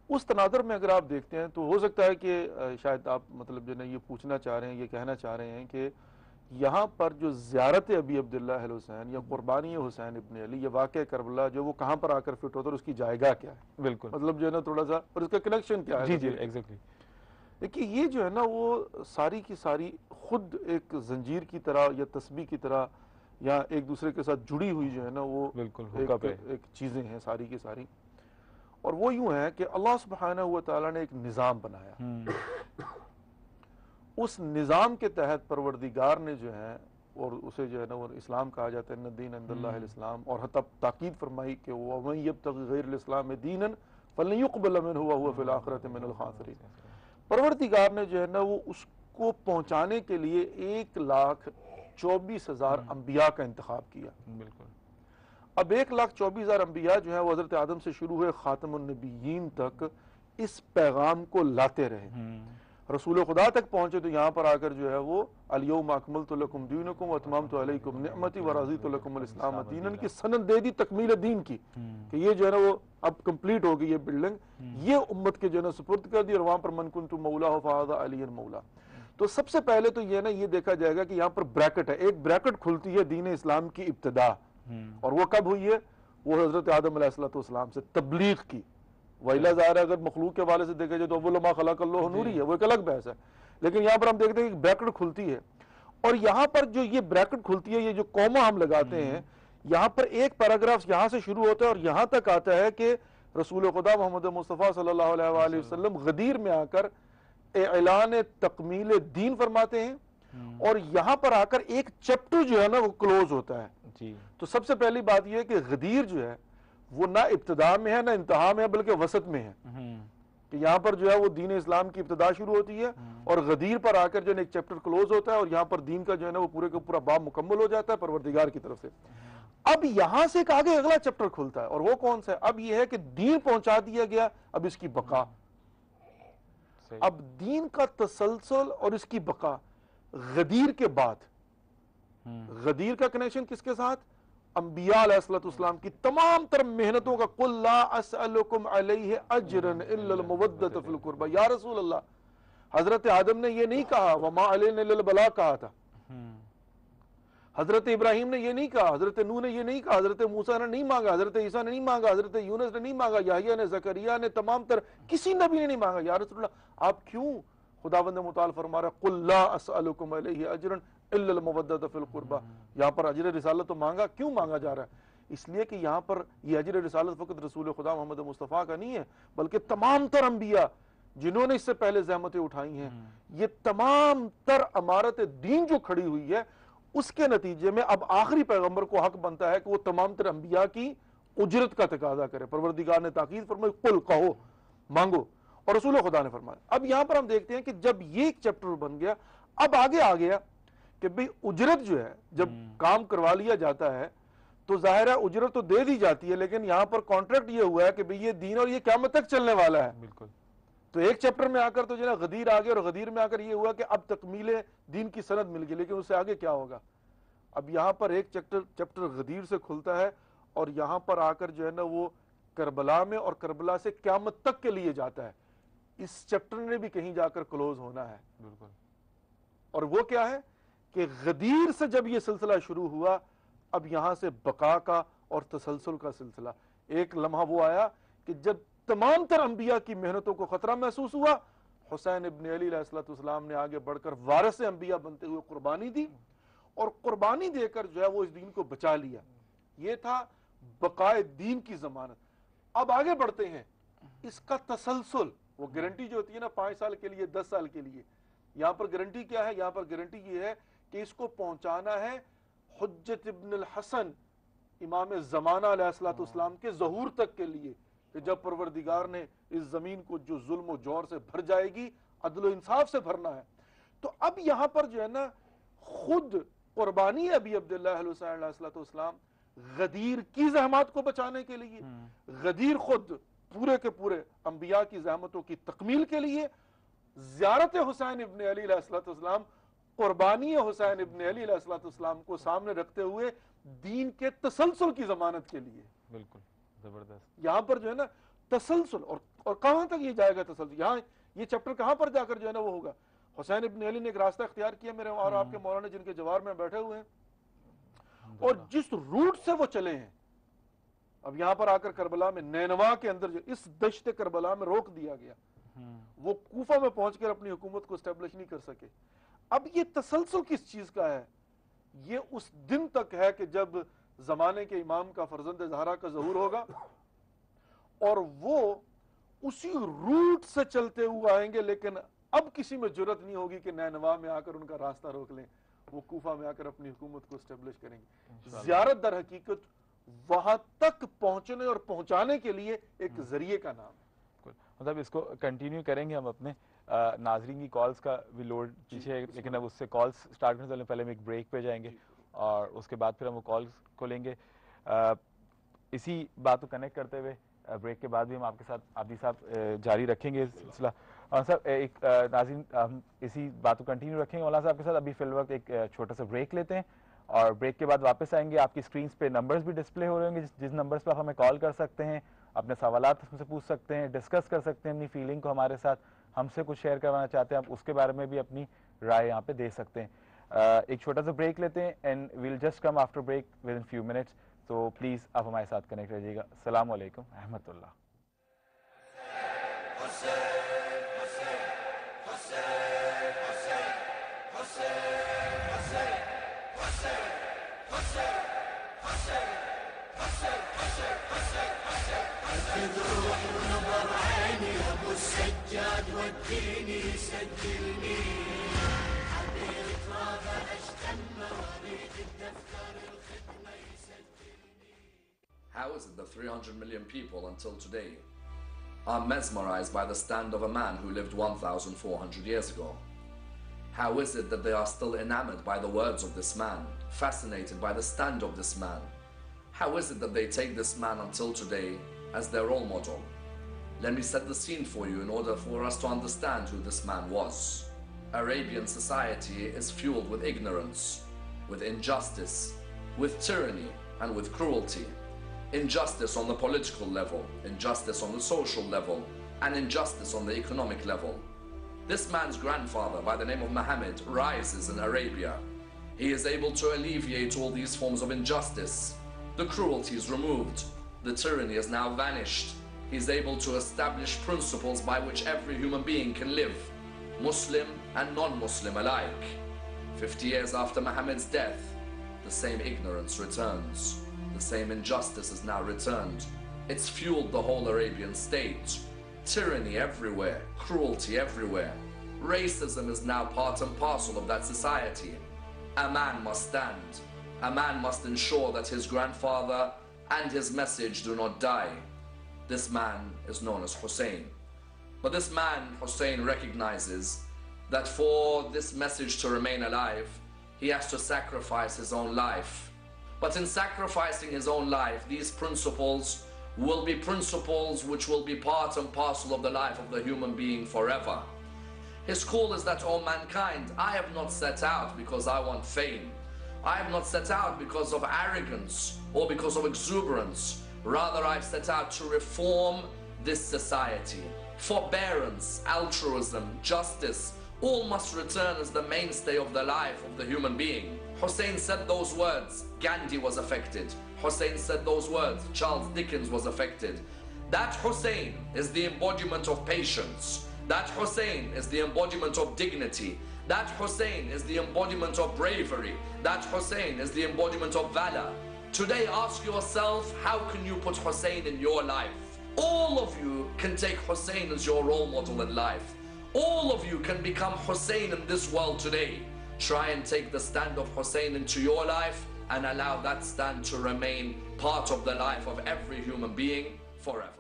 اس تناظر میں اگر آپ دیکھتے ہیں تو ہو سکتا ہے کہ شاید آپ مطلب جو ہے یہ پوچھنا چاہ رہے ہیں، یہ کہنا چاہ رہے ہیں کہ یہاں پر جو زیارت ابی عبداللہ الحسین یا قربانی حسین ابن علی، یہ واقعہ کربلا جو وہ کہاں پر آ کر فٹ ہوتا ہے اور اس کی جائگہ کیا ہے، بالکل مطلب جو ہے نا تھوڑا سا، اور اس کا کنیکشن کیا ہے۔ جی جی ایگزیکٹلی، دیکھیے یہ جو ہے نا وہ ساری کی ساری خود ایک زنجیر کی طرح یا تسبیح کی طرح یا ایک دوسرے کے ساتھ جڑی ہوئی جو ہے نا وہ بالکل ایک چیزیں ہیں ساری کی ساری، اور وہ یوں ہے کہ اللہ سبحانہ و تعالیٰ نے ایک نظام بنایا، اس نظام کے تحت پروردگار نے جو ہے، اور اسے جو ہے نا وہ اسلام کہا جاتا ہے، ان الدین عند اللہ الاسلام، اور حتی تاکید فرمائی کہ وَمَن يَبْتَغِ غَيْرَ الْإِسْلَامِ دِينًا فَلَن يُقْبَلَ مِنْهُ وَهُوَ فِي الْآخِرَةِ مِنَ الْخَاسِرِينَ۔ پروردگار نے جو ہے نا وہ اس کو پہنچانے کے لیے 1,24,000 انبیاء کا انتخاب کیا۔ بالکل اب 1,24,000 انبیاء جو ہیں وہ حضرت آدم سے شروع ہوئے خاتم النبیین تک اس پیغام کو لاتے رہے، رسول خدا تک پہنچے تو یہاں پر آ کر جو ہے وہ الیوم اکملت لکم دینکم واتممت علیکم نعمتی ورضیت لکم الاسلام دینا کی سند دے دی تکمیل دین کی، کہ یہ جو ہے نا وہ اب کمپلیٹ ہو گئی، یہ بلڈنگ یہ امت کے جو ہے نا سپرد کر دی، اور وہاں پر من کنت مولا فہذا علی مولا۔ تو سب سے پہلے تو یہ نا یہ دیکھا جائے گا کہ یہاں پر بریکٹ ہے، ایک بریکٹ کھلتی ہے دین اسلام کی ابتدا، اور وہ کب ہوئی ہے؟ وہ حضرت آدم علیہ السلام سے تبلیغ کی۔ وَإِلَّا ظاہر ہے اگر مخلوق کے حوالے سے دیکھا جائے تو اول ما خلق اللہ نوری ہے، وہ ایک الگ بحث ہے، لیکن یہاں پر ہم دیکھتے ہیں کہ بریکٹ کھلتی ہے، اور یہاں پر جو یہ بریکٹ کھلتی ہے، یہ جو کوما ہم لگاتے ہیں، یہاں پر ایک پیراگراف یہاں سے شروع ہوتا ہے اور یہاں تک آتا ہے کہ رسول خدا محمد مصطفیٰ صلی اللہ علیہ وآلہ وسلم غدیر میں آ کر اعلان تکمیل دین فرماتے ہیں، اور یہاں پر آ کر ایک چیپٹر جو ہے نا وہ کلوز ہوتا ہے۔ تو سب سے پہلی بات یہ ہے کہ غدیر جو ہے وہ نہ ابتدا میں ہے نہ انتہا میں ہے، بلکہ وسط میں ہے، کہ یہاں پر جو ہے وہ دین اسلام کی ابتدا شروع ہوتی ہے اور غدیر پر آ کر جو ہے ایک چیپٹر کلوز ہوتا ہے اور یہاں پر دین کا جو ہے نا وہ پورے کا پورا باب مکمل ہو جاتا ہے پروردگار کی طرف سے. اب یہاں سے ایک آگے اگلا چیپٹر کھلتا ہے اور وہ کون سا ہے؟ اب یہ ہے کہ دین پہنچا دیا گیا، اب اس کی بقا. اب دین کا تسلسل اور اس کی بقا غدیر کے بعد. غدیر کا کنیکشن کس کے ساتھ؟ انبیاء علیہ السلام کی تمام تر محنتوں کا. قُلْ لَا أَسْأَلُكُمْ عَلَيْهِ أَجْرًا إِلَّا الْمَوَدَّةَ فِي الْقُرْبَى. یا رسول اللہ، حضرت آدم نے یہ نہیں کہا وَمَا عَلَيْنَا إِلَّا الْبَلَاغُ کہا تھا، حضرت ابراہیم نے یہ نہیں کہا، حضرت نوح نے یہ نہیں کہا، حضرت موسیٰ نے نہیں مانگا، حضرت عیسیٰ نے نہیں مانگا، حضرت یونس نے نہیں مانگا، یحییٰ نے، زکریا نے، تمام تر کسی نبی نے نہیں مانگا. یا رسول اللہ آپ کیوں؟ خداوند متعال فرما رہا ہے قُلْ لَا أَسْأَلُكُمْ عَلَيْهِ أَجْرًا إِلَّا الْمَوَدَّةَ فِي الْقُرْبَى. یہاں پر اجر رسالت تو مانگا، کیوں مانگا جا رہا ہے؟ اس لیے کہ یہاں پر یہ اجر رسالت فقط رسول خدا محمد مصطفیٰ کا نہیں ہے، بلکہ تمام تر انبیاء جنہوں نے اس سے پہلے زحمتیں اٹھائی ہیں، یہ تمام تر امارت دین جو کھڑی ہوئی ہے، اس کے نتیجے میں اب آخری پیغمبر کو حق بنتا ہے کہ وہ تمام تر انبیاء کی اجرت کا تقاضا کرے. پروردگار نے تاکید فرمائی قل کہو، مانگو، اور رسول خدا نے فرمایا. اب یہاں پر ہم دیکھتے ہیں کہ جب یہ ایک چیپٹر بن گیا، اب آگے آ گیا کہ بھئی اجرت جو ہے جب کام کروا لیا جاتا ہے تو ظاہر ہے اجرت تو دے دی جاتی ہے، لیکن یہاں پر کانٹریکٹ یہ ہوا ہے کہ بھئی یہ دین اور یہ قیامت تک چلنے والا ہے. بالکل. تو ایک چیپٹر میں آ کر تو جو ہے غدیر آ گیا، اور غدیر میں آ کر یہ ہوا کہ اب تکمیل دین کی سند مل گئی، لیکن اس سے آگے کیا ہوگا؟ اب یہاں پر ایک چیپٹر غدیر سے کھلتا ہے اور یہاں پر آ کر جو ہے نا وہ کربلا میں، اور کربلا سے قیامت تک کے لیے جاتا ہے. اس چیپٹر نے بھی کہیں جا کر کلوز ہونا ہے. بالکل. اور وہ کیا ہے کہ غدیر سے جب یہ سلسلہ شروع ہوا، اب یہاں سے بقا کا اور تسلسل کا سلسلہ. ایک لمحہ وہ آیا کہ جب تمام تر انبیاء کی محنتوں کو خطرہ محسوس ہوا، حسین ابن علی علیہ السلام نے آگے بڑھ کر وارث انبیاء بنتے ہوئے قربانی دی، اور قربانی دے کر جو ہے وہ اس دین کو بچا لیا. یہ تھا بقائے دین کی ضمانت. اب آگے بڑھتے ہیں، اس کا تسلسل، وہ گارنٹی جو ہوتی ہے نا 5 سال کے لیے، 10 سال کے لیے، یہاں پر گارنٹی کیا ہے؟ یہاں پر گارنٹی یہ ہے کہ اس کو پہنچانا ہے حجت ابن الحسن امام زمانہ علیہ السلام کے ظہور تک کے لیے، کہ جب پروردگار نے اس زمین کو جو ظلم و جور سے بھر جائے گی، عدل و انصاف سے بھرنا ہے. تو اب یہاں پر جو ہے نا خود قربانی ابی عبداللہ حسین علیہ السلام غدیر کی زحمات کو بچانے کے لیے، غدیر خود پورے کے پورے انبیاء کی زحمتوں کی تکمیل کے لیے، زیارت حسین ابن علی علیہ السلام، قربانی حسین ابن علی علیہ السلام کو سامنے رکھتے ہوئے دین کے تسلسل کی ضمانت کے لیے. بالکل زبردست. یہاں پر جو ہے نا تسلسل، اور کہاں تک یہ جائے گا تسلسل؟ یہاں یہ چیپٹر کہاں پر جا کر جو ہے نا وہ ہوگا؟ حسین ابن علی نے ایک راستہ اختیار کیا، میرے اور آپ کے مولانا جن کے جوار میں بیٹھے ہوئے ہیں، اور جس روٹ سے وہ چلے ہیں، اب یہاں پر آ کر کربلا میں نینوا کے اندر جو اس دشت کربلا میں روک دیا گیا، وہ کوفہ میں پہنچ کر اپنی حکومت کو اسٹیبلش نہیں کر سکے. اب یہ تسلسل کس چیز کا ہے؟ یہ اس دن تک ہے کہ جب زمانے کے امام کا فرزند زہرا کا ظہور ہوگا، اور وہ اسی روٹ سے چلتے ہوئے آئیں گے، لیکن اب کسی میں جرت نہیں ہوگی کہ نینوا میں آ کر ان کا راستہ روک لیں. وہ کوفہ میں آ کر اپنی حکومت کو اسٹیبلش کریں گے. زیارت در حقیقت وہاں تک پہنچنے اور پہنچانے کے لیے ایک ذریعے کا نام ہے. مطلب اس کو کنٹینیو کریں گے ہم اپنے ناظرین کی کالز کا بھی لوڈ پیچھے، لیکن اب اس سے کالز سٹارٹ کرنے سے پہلے ہم ایک بریک پہ جائیں گے، اور اس کے بعد پھر ہم وہ کالز کو لیں گے. اسی بات کو کنیکٹ کرتے ہوئے بریک کے بعد بھی ہم آپ کے ساتھ عابدی صاحب جاری رکھیں گے سلسلہ. اور صاحب ایک ناظرین ہم اسی بات کو کنٹینیو رکھیں گے مولانا صاحب کے ساتھ. ابھی فی الوقت ایک چھوٹا سا بریک لیتے ہیں، اور بریک کے بعد واپس آئیں گے. آپ کی اسکرینس پہ نمبرز بھی ڈسپلے ہو رہے ہوں گے، جس نمبرز پہ آپ ہمیں کال کر سکتے ہیں، اپنے سوالات ہم سے پوچھ سکتے ہیں، ڈسکس کر سکتے ہیں اپنی فیلنگ کو ہمارے ساتھ، ہم سے کچھ شیئر کروانا چاہتے ہیں آپ اس کے بارے میں بھی اپنی رائے یہاں پہ دے سکتے ہیں. ایک چھوٹا سا بریک لیتے ہیں، and we'll just come after break within few minutes. تو پلیز آپ ہمارے ساتھ کنیکٹ رہیے گا. السلام علیکم رحمۃ اللہ. How is it that 300 million people until today are mesmerized by the stand of a man who lived 1,400 years ago? How is it that they are still enamored by the words of this man, fascinated by the stand of this man? How is it that they take this man until today as their role model? Let me set the scene for you in order for us to understand who this man was. Arabian society is fueled with ignorance, with injustice, with tyranny, and with cruelty. Injustice on the political level, injustice on the social level, and injustice on the economic level. This man's grandfather, by the name of Muhammad, rises in Arabia. He is able to alleviate all these forms of injustice. The cruelty is removed. The tyranny has now vanished. He's able to establish principles by which every human being can live, Muslim and non-Muslim alike. 50 years after Muhammad's death, the same ignorance returns. The same injustice is now returned. It's fueled the whole Arabian state. Tyranny everywhere, cruelty everywhere. Racism is now part and parcel of that society. A man must stand. A man must ensure that his grandfather and his message do not die. This man is known as Hussein. But this man, Hussein, recognizes that for this message to remain alive, he has to sacrifice his own life. But in sacrificing his own life, these principles will be principles which will be part and parcel of the life of the human being forever. His call is that, O mankind, I have not set out because I want fame. I have not set out because of arrogance or because of exuberance. Rather, I've set out to reform this society. Forbearance, altruism, justice, all must return as the mainstay of the life of the human being. Hussein said those words, Gandhi was affected. Hussein said those words, Charles Dickens was affected. That Hussein is the embodiment of patience. That Hussein is the embodiment of dignity. That Hussein is the embodiment of bravery. That Hussein is the embodiment of valor. Today, ask yourself, how can you put Hussein in your life? All of you can take Hussein as your role model in life. All of you can become Hussein in this world today. Try and take the stand of Hussein into your life and allow that stand to remain part of the life of every human being forever.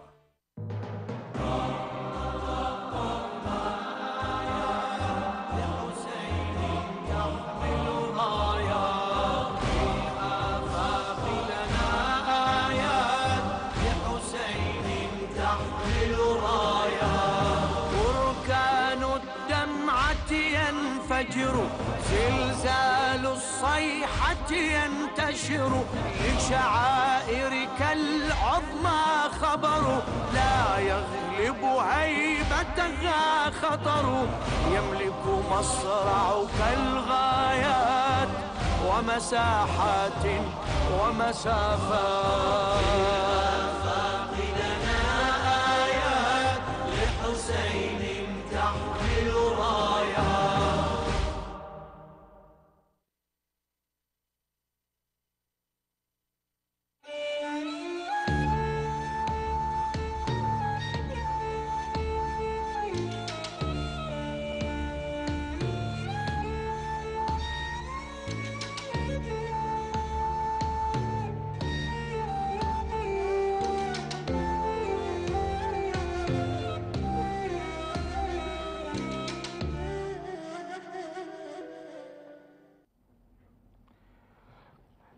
زلزال الصيحة ينتشر لشعائرك العظمى خبر لا يغلب هيبتها خطر يملك مصرعك الغايات ومساحات ومسافات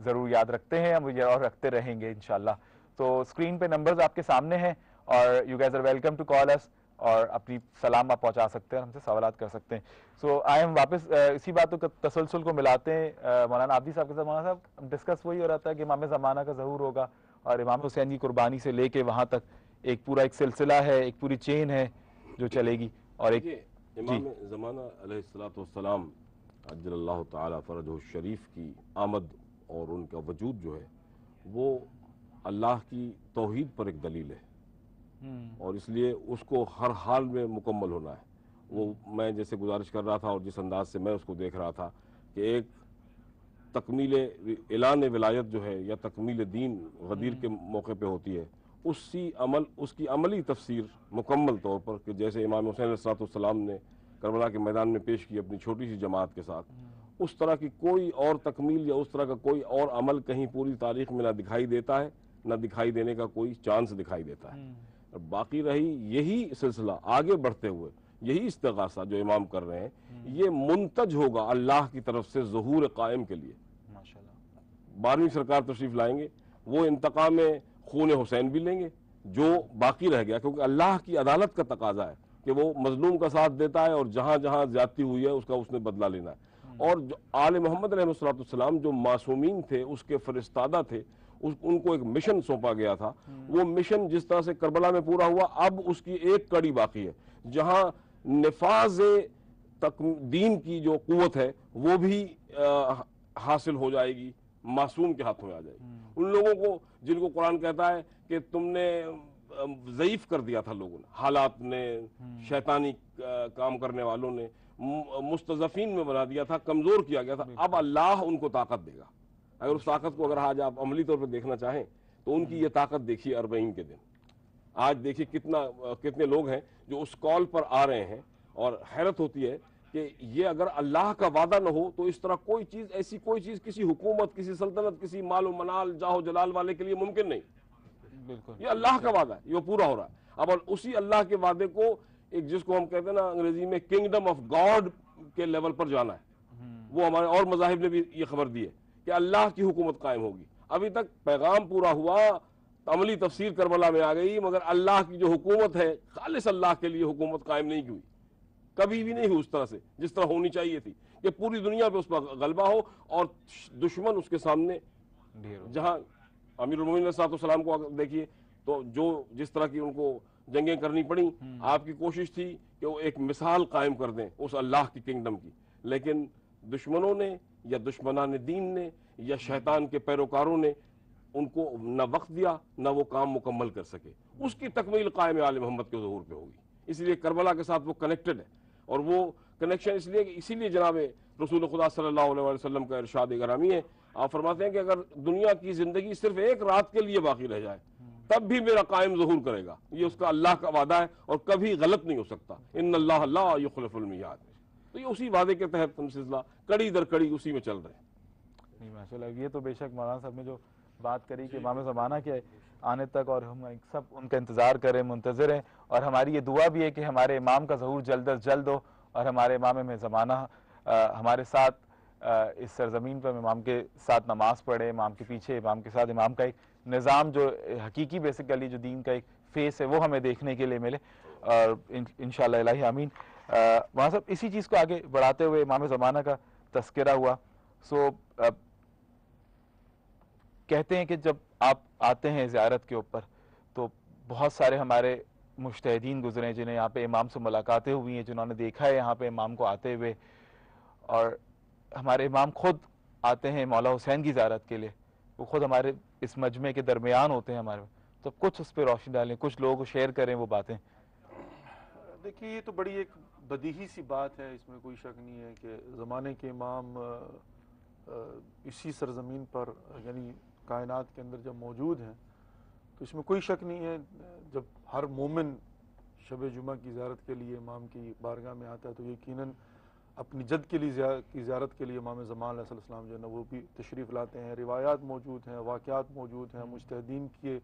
ضرور یاد رکھتے ہیں ہم اور رکھتے رہیں گے انشاءاللہ. تو اسکرین پہ نمبرز آپ کے سامنے ہیں اور you guys are welcome to call اس اور اپنی سلام آپ پہنچا سکتے ہیں, ہم سے سوالات کر سکتے ہیں. سو آئے ہم واپس اسی باتوں کا تسلسل کو ملاتے ہیں مولانا عابدی صاحب کے ساتھ. مولانا صاحب ڈسکس وہی ہو رہا تھا کہ امام زمانہ کا ظہور ہوگا اور امام حسین کی قربانی سے لے کے وہاں تک ایک پورا ایک سلسلہ ہے, ایک پوری چین ہے جو چلے گی. اور ایک امام زمانہ علیہ الصلوۃ والسلام عجل اللہ تعالی فرجہ الشریف کی آمد اور ان کا وجود جو ہے وہ اللہ کی توحید پر ایک دلیل ہے, اور اس لیے اس کو ہر حال میں مکمل ہونا ہے. وہ میں جیسے گزارش کر رہا تھا اور جس انداز سے میں اس کو دیکھ رہا تھا کہ ایک تکمیل اعلان ولایت جو ہے یا تکمیل دین غدیر کے موقع پہ ہوتی ہے, اس کی عملی تفسیر مکمل طور پر کہ جیسے امام حسین علیہ السلام نے کربلا کے میدان میں پیش کی اپنی چھوٹی سی جماعت کے ساتھ, اس طرح کی کوئی اور تکمیل یا اس طرح کا کوئی اور عمل کہیں پوری تاریخ میں نہ دکھائی دیتا ہے, نہ دکھائی دینے کا کوئی چانس دکھائی دیتا ہے. باقی رہی یہی سلسلہ آگے بڑھتے ہوئے, یہی استغاثہ جو امام کر رہے ہیں, یہ منتج ہوگا اللہ کی طرف سے ظہور قائم کے لیے. 12ویں سرکار تشریف لائیں گے, وہ انتقام خون حسین بھی لیں گے جو باقی رہ گیا, کیونکہ اللہ کی عدالت کا تقاضا ہے کہ وہ مظلوم کا ساتھ دیتا ہے اور جہاں جہاں زیادتی ہوئی ہے اس کا اس نے بدلہ لینا ہے. اور جو آل محمد علیہ السلام جو معصومین تھے, اس کے فرستادہ تھے, ان کو ایک مشن سونپا گیا تھا. وہ مشن جس طرح سے کربلا میں پورا ہوا, اب اس کی ایک کڑی باقی ہے جہاں نفاذ دین کی جو قوت ہے وہ بھی حاصل ہو جائے گی, معصوم کے ہاتھوں میں آ جائے گی. ان لوگوں کو جن کو قرآن کہتا ہے کہ تم نے ضعیف کر دیا تھا لوگوں نے, حالات نے, شیطانی کام کرنے والوں نے مستضعفین میں بنا دیا تھا, کمزور کیا گیا تھا, اب اللہ ان کو طاقت دے گا. اگر اس طاقت کو اگر آج آپ عملی طور پر دیکھنا چاہیں تو ان کی یہ طاقت دیکھیے 40 کے دن. آج دیکھیے کتنے لوگ ہیں جو اس کال پر آ رہے ہیں, اور حیرت ہوتی ہے کہ یہ اگر اللہ کا وعدہ نہ ہو تو اس طرح کوئی چیز, ایسی کوئی چیز کسی حکومت, کسی سلطنت, کسی مال و منال, جاہ و جلال والے کے لیے ممکن نہیں. یہ اللہ کا وعدہ ہے, یہ پورا ہو رہا ہے. اب اسی اللہ کے وعدے کو ایک جس کو ہم کہتے ہیں نا انگریزی میں کنگڈم آف گاڈ کے لیول پر جانا ہے. وہ ہمارے اور مذاہب نے بھی یہ خبر دی ہے کہ اللہ کی حکومت قائم ہوگی. ابھی تک پیغام پورا ہوا, عملی تفسیر کربلا میں آ گئی, مگر اللہ کی جو حکومت ہے خالص اللہ کے لیے حکومت قائم نہیں ہوئی, کبھی بھی نہیں ہوئی اس طرح سے جس طرح ہونی چاہیے تھی کہ پوری دنیا پہ اس پر غلبہ ہو اور دشمن اس کے سامنے. جہاں امیر المومنین علیہ السلام کو دیکھیے تو جس طرح کی ان کو جنگیں کرنی پڑیں, آپ کی کوشش تھی کہ وہ ایک مثال قائم کر دیں اس اللہ کی کنگڈم کی, لیکن دشمنوں نے یا دشمنان دین نے یا شیطان کے پیروکاروں نے ان کو نہ وقت دیا, نہ وہ کام مکمل کر سکے. اس کی تکمیل قائم آل محمد کے ظہور پہ ہوگی. اس لیے کربلا کے ساتھ وہ کنیکٹڈ ہے, اور وہ کنیکشن اسی لیے جناب رسول خدا صلی اللہ علیہ وسلم کا ارشاد گرامی ہے. آپ فرماتے ہیں کہ اگر دنیا کی زندگی صرف ایک رات کے لیے باقی رہ جائے تب بھی میرا قائم ظہور کرے گا. یہ اس کا اللہ کا وعدہ ہے اور کبھی غلط نہیں ہو سکتا. ان اللہ لا یخلف المیعاد. تو یہ اسی وعدے کے تحت ہم سلسلہ کڑی در کڑی اسی میں چل رہے ہیں. نہیں ماشاءاللہ, یہ تو بے شک مولانا صاحب نے جو بات کری کہ امام زمانہ کے آنے تک, اور ہم سب ان کا انتظار کریں, منتظر ہیں, اور ہماری یہ دعا بھی ہے کہ ہمارے امام کا ظہور جلد از جلد ہو, اور ہمارے امام میں زمانہ ہمارے ساتھ اس سرزمین پر امام کے ساتھ نماز پڑھے, امام کے پیچھے, امام کے ساتھ امام کا ایک نظام جو حقیقی بیسیکلی جو دین کا ایک فیس ہے وہ ہمیں دیکھنے کے لیے ملے, اور انشاءاللہ الہی آمین. وہاں صاحب اسی چیز کو آگے بڑھاتے ہوئے امام زمانہ کا تذکرہ ہوا. سو کہتے ہیں کہ جب آپ آتے ہیں زیارت کے اوپر تو بہت سارے ہمارے مجتہدین گزرے ہیں جنہیں یہاں پہ امام سے ملاقاتیں ہوئی ہیں, جنہوں نے دیکھا ہے یہاں پہ امام کو آتے ہوئے, اور ہمارے امام خود آتے ہیں مولا حسین کی زیارت کے لیے, وہ خود ہمارے اس مجمع کے درمیان ہوتے ہیں ہمارے. تو کچھ اس پہ روشنی ڈالیں, کچھ لوگ شیئر کریں وہ باتیں. دیکھیے یہ تو بڑی ایک بدیہی سی بات ہے, اس میں کوئی شک نہیں ہے کہ زمانے کے امام اسی سرزمین پر یعنی کائنات کے اندر جب موجود ہیں تو اس میں کوئی شک نہیں ہے. جب ہر مومن شب جمعہ کی زیارت کے لیے امام کی بارگاہ میں آتا ہے تو یقیناً اپنی جد کے لیے زیارت کے لیے امام زمان علیہ السلام جو ہے نا وہ بھی تشریف لاتے ہیں. روایات موجود ہیں, واقعات موجود ہیں, مجتہدین کے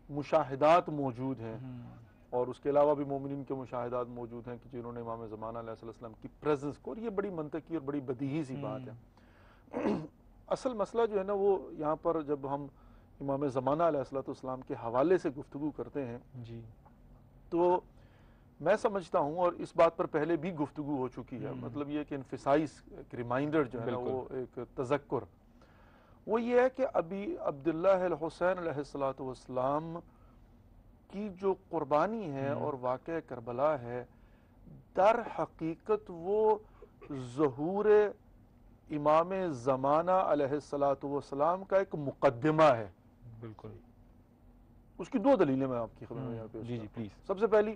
مشاہدات موجود ہیں, اور اس کے علاوہ بھی مومنین کے مشاہدات موجود ہیں کہ جنہوں نے امام زمان علیہ السلام کی پریزنس کو, اور یہ بڑی منطقی اور بڑی بدیہی سی بات ہے. اصل مسئلہ جو ہے نا وہ یہاں پر جب ہم امام زمانہ علیہ الصلوۃ والسلام کے حوالے سے گفتگو کرتے ہیں جی تو میں سمجھتا ہوں، اور اس بات پر پہلے بھی گفتگو ہو چکی ہے، مطلب یہ کہ انفسائز ریمائنڈر جو ہے نا وہ ایک تذکر، وہ یہ ہے کہ ابھی عبداللہ الحسین علیہ الصلوۃ والسلام کی جو قربانی ہے اور واقعہ کربلا ہے، در حقیقت وہ ظہور امام زمانہ علیہ الصلوۃ والسلام کا ایک مقدمہ ہے۔ بالکل اس کی دو دلیلیں میں آپ کی خبر میں یہاں پیش جی کرتا ہوں۔ پلیز سب سے پہلی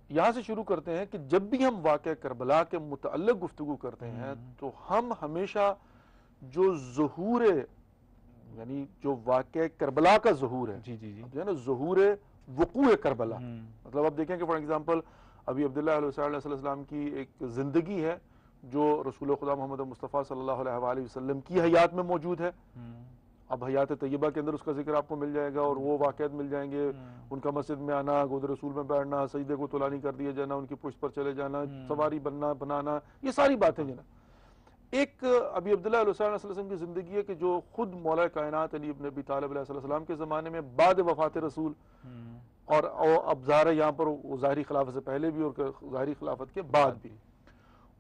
یہاں سے شروع کرتے ہیں کہ جب بھی ہم واقعہ کربلا کے متعلق گفتگو کرتے ہیں تو ہم ہمیشہ جو ظہور یعنی جو واقعہ کربلا کا ظہور ہے جی جی جی جو ہے نا ظہور وقوع کربلا، مطلب آپ دیکھیں کہ فار ایگزامپل ابھی عبداللہ علیہ السلام کی ایک زندگی ہے جو رسول خدا محمد مصطفیٰ صلی اللہ علیہ وآلہ وسلم کی حیات میں موجود ہے، اب حیات طیبہ کے اندر اس کا ذکر آپ کو مل جائے گا اور وہ واقعات مل جائیں گے، ان کا مسجد میں آنا، گود رسول میں بیٹھنا، سجدے کو طولانی کر دیا جانا، ان کی پشت پر چلے جانا، سواری بنانا، یہ ساری باتیں جو نا ایک ابھی عبداللہ علیہ وسلم کی زندگی ہے کہ جو خود مولا کائنات علی ابن ابی طالب علیہ السلام کے زمانے میں بعد وفات رسول اور اب ظاہر ہے یہاں پر ظاہری خلافت سے پہلے بھی اور ظاہری خلافت کے بعد بھی،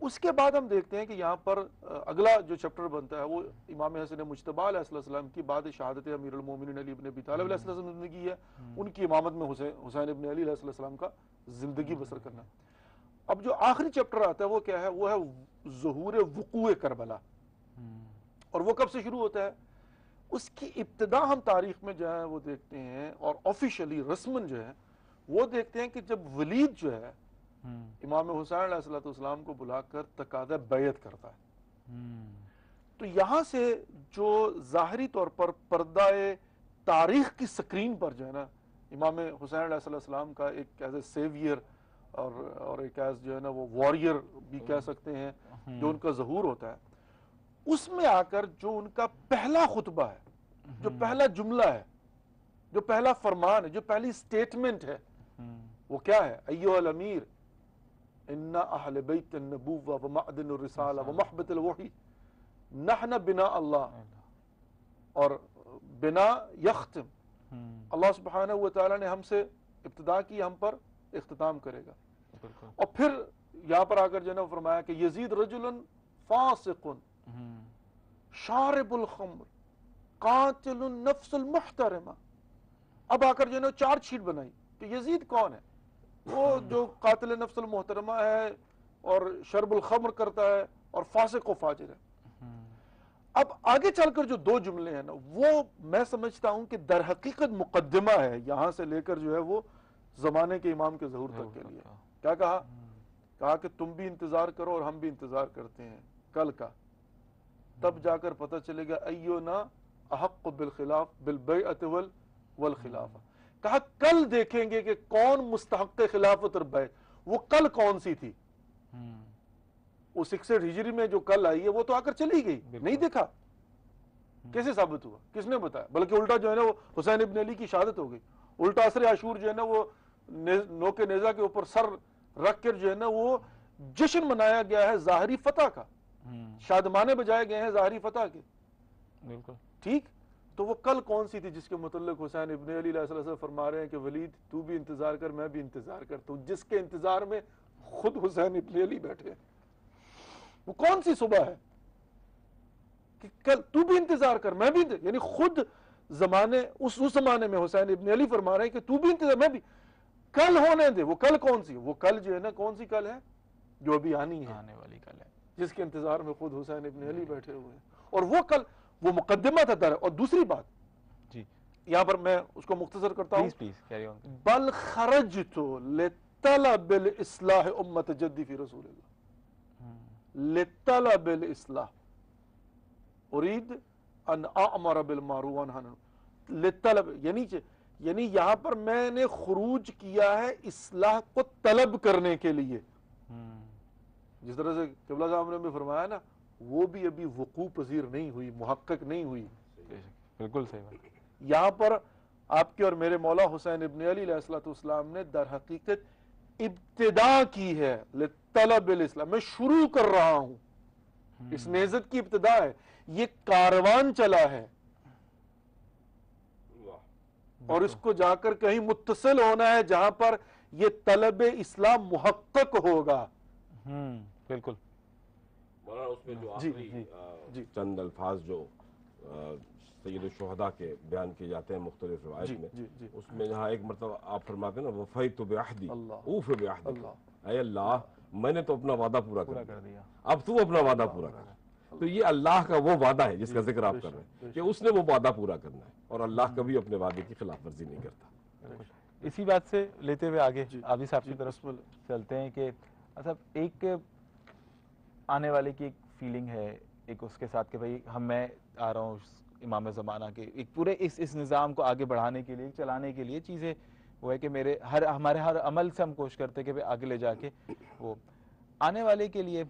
اس کے بعد ہم دیکھتے ہیں کہ یہاں پر اگلا جو چیپٹر بنتا ہے وہ امام حسن مجتبیٰ علیہ السلام کی بعد شہادت امیر المومنین علی ابن ابی طالب علیہ السلام زندگی ہے، ان کی امامت میں حسین ابن علی علیہ السلام کا زندگی بسر کرنا۔ اب جو آخری چیپٹر آتا ہے وہ کیا ہے؟ وہ ہے ظہور وقوع کربلا، اور وہ کب سے شروع ہوتا ہے؟ اس کی ابتدا ہم تاریخ میں جو ہے وہ دیکھتے ہیں اور آفیشلی رسمن جو ہے وہ دیکھتے ہیں کہ جب ولید جو ہے امام حسین علیہ السلام کو بلا کر تقاضہ بیعت کرتا ہے، تو یہاں سے جو ظاہری طور پر پردہ تاریخ کی سکرین پر جو ہے نا امام حسین علیہ السلام کا ایک ایز اے سیویئر اور ایک ایز جو ہے نا وہ واریر بھی کہہ سکتے ہیں جو ان کا ظہور ہوتا ہے، اس میں آ کر جو ان کا پہلا خطبہ ہے، جو پہلا جملہ ہے، جو پہلا فرمان ہے، جو پہلی سٹیٹمنٹ ہے، وہ کیا ہے؟ ایھا الامیر ان اہل بیت النبوہ ومعدن الرسالہ ومحبت الوحی نحن بناء اللہ، اور بنا یختم، اللہ سبحانہ وتعالی نے ہم سے ابتدا کی، ہم پر اختتام کرے گا، اور پھر یہاں پر آ کر جو ہے نا فرمایا کہ یزید رجل فاسق شارب الخمر قاتل النفس المحترمہ، اب آ کر جو ہے نا چارج شیٹ بنائی کہ یزید کون ہے؟ وہ جو قاتل نفس المحترمہ ہے اور شرب الخمر کرتا ہے اور فاسق و فاجر ہے۔ اب آگے چل کر جو دو جملے ہیں نا وہ میں سمجھتا ہوں کہ در حقیقت مقدمہ ہے یہاں سے لے کر جو ہے وہ زمانے کے امام کے ظہور تک کے لیے۔ کیا کہا؟ کہا کہ تم بھی انتظار کرو اور ہم بھی انتظار کرتے ہیں کل کا، تب جا کر پتہ چلے گا ایونا احق بالخلاف بالبیعۃ والخلافہ، کہا کل دیکھیں گے کہ کون مستحق خلافت اور بیعت۔ وہ کل کون سی تھی؟ وہ 66 ہجری میں جو کل آئی ہے وہ تو آ کر چلی گئی، نہیں دیکھا؟ کیسے ثابت ہوا؟ کس نے بتایا؟ بلکہ الٹا جو ہے نا وہ حسین ابن علی کی شہادت ہو گئی، الٹا عصر عاشور جو ہے نا وہ نوک نیزہ کے اوپر سر رکھ کر جو ہے نا وہ جشن منایا گیا ہے ظاہری فتح کا، شادمانے بجائے گئے ہیں ظاہری فتح کے، بالکل ٹھیک؟ تو وہ کل کون سی تھی جس کے متعلق حسین ابن علی علیہ السلام فرما رہے ہیں کہ ولید تو بھی انتظار کر، میں بھی انتظار کرتا ہوں، جس کے انتظار میں خود حسین ابن علی بیٹھے ہیں؟ وہ کون سی صبح ہے کہ کل تو بھی انتظار کر میں بھی یعنی خود زمانے اس زمانے میں حسین ابن علی فرما رہے ہیں کہ تو بھی انتظار، میں بھی، کل ہونے دے۔ وہ کل کون سی؟ وہ کل جو ہے نا کون سی کل ہے؟ جو ابھی آنی ہے، آنے والی کل ہے، جس کے انتظار میں خود حسین ابن علی بیٹھے ہوئے ہیں، اور وہ کل وہ مقدمہ تھا در۔ اور دوسری بات جی یہاں پر میں اس کو مختصر کرتا ہوں، پلیز کیری آن۔ بل خرجت لطلب الاصلاح امت جدی فی رسول اللہ، لطلب الاصلاح اريد ان اعمر بالمعروف وانهى عن لطلب، یعنی یہاں پر میں نے خروج کیا ہے اصلاح کو طلب کرنے کے لیے، جس طرح سے قبلہ صاحب نے بھی فرمایا نا وہ بھی ابھی وقوع پذیر نہیں ہوئی، محقق نہیں ہوئی۔ بالکل صحیح بات۔ یہاں پر آپ کے اور میرے مولا حسین ابن علی علیہ السلام نے در حقیقت ابتدا کی ہے لطلب الاصلاح، میں شروع کر رہا ہوں اس نیزت کی ابتدا ہے، یہ کاروان چلا ہے اور اس کو جا کر کہیں متصل ہونا ہے جہاں پر یہ طلب اسلام محقق ہوگا۔ بالکل۔ مولانا اس میں جو آخری چند الفاظ جو سید الشہداء کے بیان کیے جاتے ہیں مختلف روایت میں، اس میں جہاں ایک مرتبہ آپ فرماتے ہیں نا وفیت بعہدی اوف بعہدی، اے اللہ میں نے تو اپنا وعدہ پورا کر دیا، اب تو اپنا وعدہ پورا کر۔ تو یہ اللہ کا وہ وعدہ ہے جس کا ذکر آپ کر رہے ہیں کہ اس نے وہ وعدہ پورا کرنا ہے، اور اللہ کبھی اپنے وعدے کی خلاف ورزی نہیں کرتا۔ اسی بات سے لیتے ہوئے آگے عابدی صاحب کی طرف چلتے ہیں کہ صاحب ایک آنے والے کی ایک فیلنگ ہے ایک اس کے ساتھ کہ بھائی میں آ رہا ہوں امام زمانہ کے ایک پورے اس نظام کو آگے بڑھانے کے لیے چلانے کے لیے چیزیں وہ ہے کہ ہمارے ہر عمل سے ہم کوشش کرتے کہ آگے لے جا کے وہ آنے والے کے لیے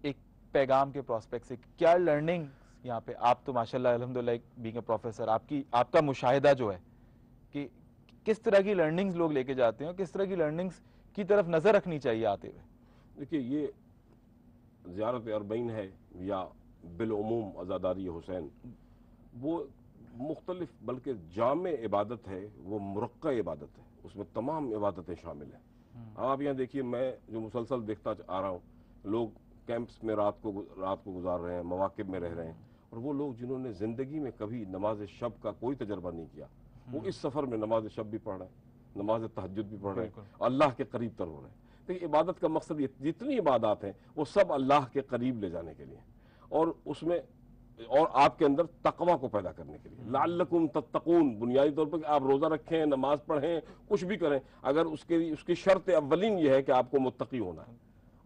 ایک پیغام کے پراسپیکٹ سے کیا لرننگ یہاں پہ آپ تو ماشاءاللہ الحمدللہ بینگ اے پروفیسر آپ کا مشاہدہ جو ہے کہ کس طرح کی لرننگز لوگ لے کے جاتے ہیں، کس طرح کی لرننگز کی طرف نظر رکھنی چاہیے آتے ہوئے؟ دیکھیے یہ زیارت اربعین ہے یا بالعموم عزاداری حسین، وہ مختلف بلکہ جامع عبادت ہے، وہ مرقع عبادت ہے، اس میں تمام عبادتیں شامل ہیں۔ آپ یہاں دیکھیے میں جو مسلسل دیکھتا آ رہا ہوں، لوگ کیمپس میں رات کو گزار رہے ہیں، مواقب میں رہ رہے ہیں، اور وہ لوگ جنہوں نے زندگی میں کبھی نماز شب کا کوئی تجربہ نہیں کیا، وہ اس سفر میں نماز شب بھی پڑھ رہے ہیں، نماز تہجد بھی پڑھ رہے ہیں، اللہ کے قریب تر ہو رہے ہیں۔ تو عبادت کا مقصد جتنی عبادات ہیں وہ سب اللہ کے قریب لے جانے کے لیے، اور اس میں اور آپ کے اندر تقوی کو پیدا کرنے کے لیے، لعلکم تتقون، بنیادی طور پر کہ آپ روزہ رکھیں، نماز پڑھیں، کچھ بھی کریں، اگر اس کی شرط اولین یہ ہے کہ آپ کو متقی ہونا ہے،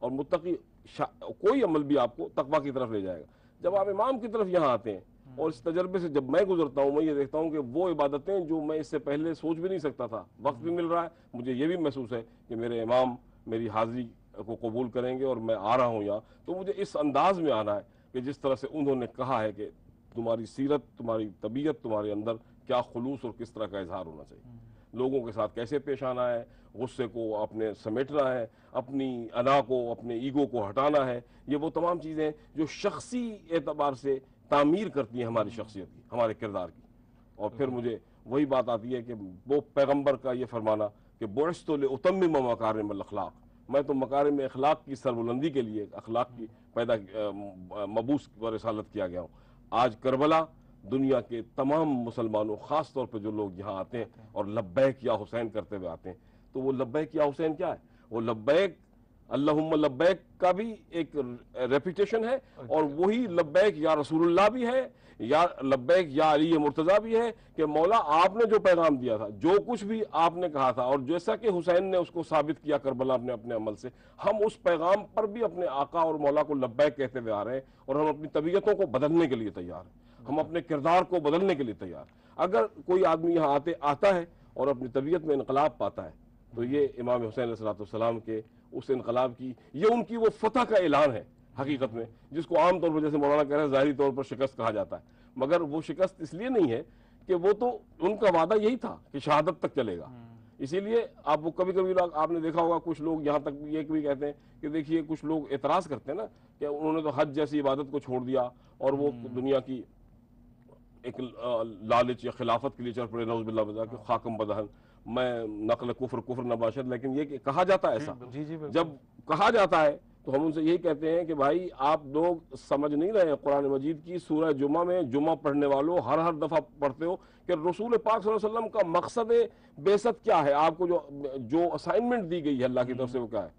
اور متقی کوئی عمل بھی آپ کو تقوی کی طرف لے جائے گا۔ جب آپ امام کی طرف یہاں آتے ہیں اور اس تجربے سے جب میں گزرتا ہوں، میں یہ دیکھتا ہوں کہ وہ عبادتیں جو میں اس سے پہلے سوچ بھی نہیں سکتا تھا، وقت بھی مل رہا ہے، مجھے یہ بھی محسوس ہے کہ میرے امام میری حاضری کو قبول کریں گے اور میں آ رہا ہوں یہاں، تو مجھے اس انداز میں آنا ہے کہ جس طرح سے انہوں نے کہا ہے کہ تمہاری سیرت، تمہاری طبیعت، تمہارے اندر کیا خلوص اور کس طرح کا اظہار ہونا چاہیے، لوگوں کے ساتھ کیسے پیش آنا ہے، غصے کو اپنے سمیٹنا ہے، اپنی انا کو، اپنے ایگو کو ہٹانا ہے، یہ وہ تمام چیزیں جو شخصی اعتبار سے تعمیر کرتی ہیں ہماری شخصیت کی، ہمارے کردار کی۔ اور پھر مجھے وہی بات آتی ہے کہ وہ پیغمبر کا یہ فرمانا کہ بعثت لأتمم مکارم الاخلاق، میں تو مکارم اخلاق کی سربلندی کے لیے اخلاق کی مبعوث و رسالت کیا گیا ہوں۔ آج کربلا دنیا کے تمام مسلمانوں، خاص طور پہ جو لوگ یہاں آتے ہیں اور لبیک یا حسین کرتے ہوئے آتے ہیں، تو وہ لبیک یا حسین کیا ہے؟ وہ لبیک اللہم لبیک کا بھی ایک ریپیٹیشن ہے، اور وہی لبیک یا رسول اللہ بھی ہے، یا لبیک یا علی مرتضیٰ بھی ہے، کہ مولا آپ نے جو پیغام دیا تھا، جو کچھ بھی آپ نے کہا تھا، اور جیسا کہ حسین نے اس کو ثابت کیا کربلا اپنے عمل سے، ہم اس پیغام پر بھی اپنے آقا اور مولا کو لبیک کہتے ہوئے آ رہے ہیں، اور ہم اپنی طبیعتوں کو بدلنے کے لیے تیار ہیں، ہم اپنے کردار کو بدلنے کے لیے تیار ہیں۔ اگر کوئی آدمی یہاں آتا ہے اور اپنی طبیعت میں انقلاب پاتا ہے، تو یہ امام حسین علیہ السلام کے اس انقلاب کی، یہ ان کی وہ فتح کا اعلان ہے حقیقت میں، جس کو عام طور پر جیسے مولانا کہہ رہے ہیں ظاہری طور پر شکست کہا جاتا ہے، مگر وہ شکست اس لیے نہیں ہے کہ وہ تو ان کا وعدہ یہی تھا کہ شہادت تک چلے گا۔ اسی لیے آپ وہ کبھی آپ نے دیکھا ہوگا کچھ لوگ یہاں تک یہ بھی کہتے ہیں کہ دیکھیے کچھ لوگ اعتراض کرتے ہیں نا کہ انہوں نے تو حج جیسی عبادت کو چھوڑ دیا اور وہ دنیا کی ایک لالچ یا خلافت کے لیے چل پڑے، نعوذ باللہ وذالک کہ خاکم بدہن، میں نقل کفر نباشد۔ لیکن یہ کہ کہا جاتا ہے ایسا، جب کہا جاتا ہے تو ہم ان سے یہی کہتے ہیں کہ بھائی آپ لوگ سمجھ نہیں رہے ہیں، قرآن مجید کی سورہ جمعہ میں جمعہ پڑھنے والوں ہر دفعہ پڑھتے ہو کہ رسول پاک صلی اللہ علیہ وسلم کا مقصد بعثت کیا ہے، آپ کو جو اسائنمنٹ دی گئی ہے اللہ کی طرف سے وہ کیا ہے؟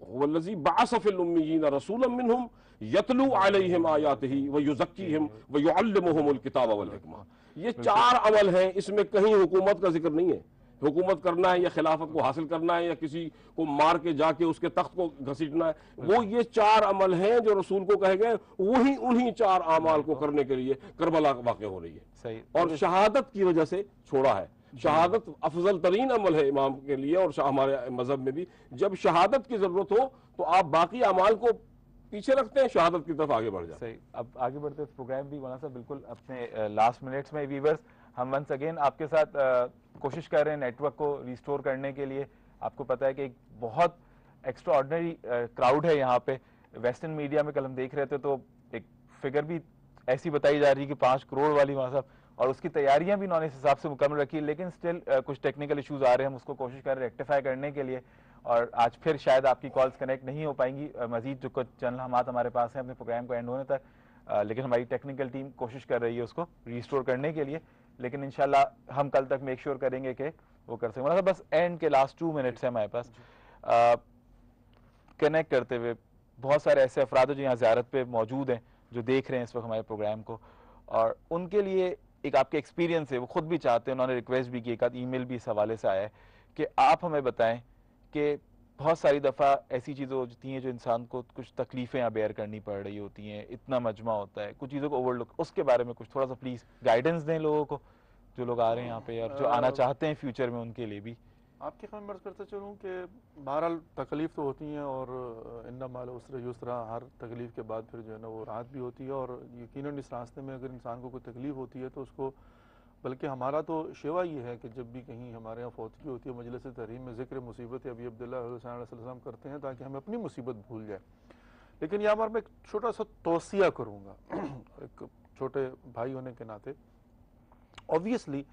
والذی بعث فی الامیین رسولا منہم یتلو علیہم آیاتہ ویزکیہم ویعلمہم الکتاب والحکمہ۔ یہ چار عمل ہیں، اس میں کہیں حکومت کا ذکر نہیں ہے، حکومت کرنا ہے یا خلافت کو حاصل کرنا ہے یا کسی کو مار کے جا کے اس کے تخت کو گھسیٹنا ہے، وہ یہ چار عمل ہیں جو رسول کو کہے گئے، وہی انہی چار اعمال کو کرنے کے لیے کربلا واقع ہو رہی ہے، اور شہادت کی وجہ سے چھوڑا ہے۔ شہادت افضل ترین عمل ہے امام کے لیے اور ہمارے مذہب میں بھی، جب شہادت کی ضرورت ہو تو آپ باقی اعمال کو پیچھے رکھتے ہیں، شہادت کی طرف آگے بڑھ جاتے ہیں۔ صحیح، اب آگے بڑھتے ہیں پروگرام بھی مولانا صاحب بالکل اپنے لاسٹ منٹس میں۔ ویورز ہم ونس اگین آپ کے ساتھ کوشش کر رہے ہیں نیٹ ورک کو ریسٹور کرنے کے لیے۔ آپ کو پتہ ہے کہ ایک بہت ایکسٹرا آرڈنری کراؤڈ ہے یہاں پہ، ویسٹرن میڈیا میں کل ہم دیکھ رہے تھے تو ایک فگر بھی ایسی بتائی جا رہی کہ 5 کروڑ والی وہاں صاحب، اور اس کی تیاریاں بھی انہوں نے اس حساب سے مکمل رکھی، لیکن اسٹل کچھ ٹیکنیکل ایشوز آ رہے ہیں، ہم اس کو کوشش کر رہے ہیں ریکٹیفائی کرنے کے لیے، اور آج پھر شاید آپ کی کالز کنیکٹ نہیں ہو پائیں گی مزید جو کچھ چند لمحات ہمارے پاس ہیں اپنے پروگرام کو اینڈ ہونے تک، لیکن ہماری ٹیکنیکل ٹیم کوشش کر رہی ہے اس کو ریسٹور کرنے کے لیے، لیکن انشاءاللہ ہم کل تک میک شیور کریں گے کہ وہ کر سکیں۔ بس اینڈ کے لاسٹ 2 منٹس ہیں ہمارے پاس کنیکٹ کرتے ہوئے، بہت سارے ایسے افراد جو یہاں زیارت پہ موجود ہیں جو دیکھ رہے ہیں اس وقت ہمارے پروگرام کو، اور ان کے لیے ایک آپ کے ایکسپیرینس ہے، وہ خود بھی چاہتے ہیں، انہوں نے ریکویسٹ بھی کی، ایک آدھ ای میل بھی اس حوالے سے آیا ہے کہ آپ ہمیں بتائیں کہ بہت ساری دفعہ ایسی چیزیں ہوتی ہیں جو انسان کو کچھ تکلیفیں بیئر کرنی پڑ رہی ہوتی ہیں، اتنا مجمع ہوتا ہے، کچھ چیزوں کو اوور لک، اس کے بارے میں کچھ تھوڑا سا پلیز گائیڈنس دیں لوگوں کو جو لوگ آ رہے ہیں یہاں پہ اور جو آنا چاہتے ہیں فیوچر میں ان کے لیے بھی۔ آپ کی خدمت عرض کرتا چلوں کہ بہرحال تکلیف تو ہوتی ہیں، اور انما العسر یسرا، ہر تکلیف کے بعد پھر جو ہے نا وہ راحت بھی ہوتی ہے، اور یقیناً اس راستے میں اگر انسان کو کوئی تکلیف ہوتی ہے تو اس کو، بلکہ ہمارا تو شیوا یہ ہے کہ جب بھی کہیں ہمارے یہاں فوتگی ہوتی ہے مجلس تحریم میں ذکر مصیبت ابی عبداللہ علیہ السلام کرتے ہیں تاکہ ہمیں اپنی مصیبت بھول جائے، لیکن یہاں پر میں ایک چھوٹا سا توصیہ کروں گا ایک چھوٹے بھائی ہونے کے ناطے۔ اوبویسلی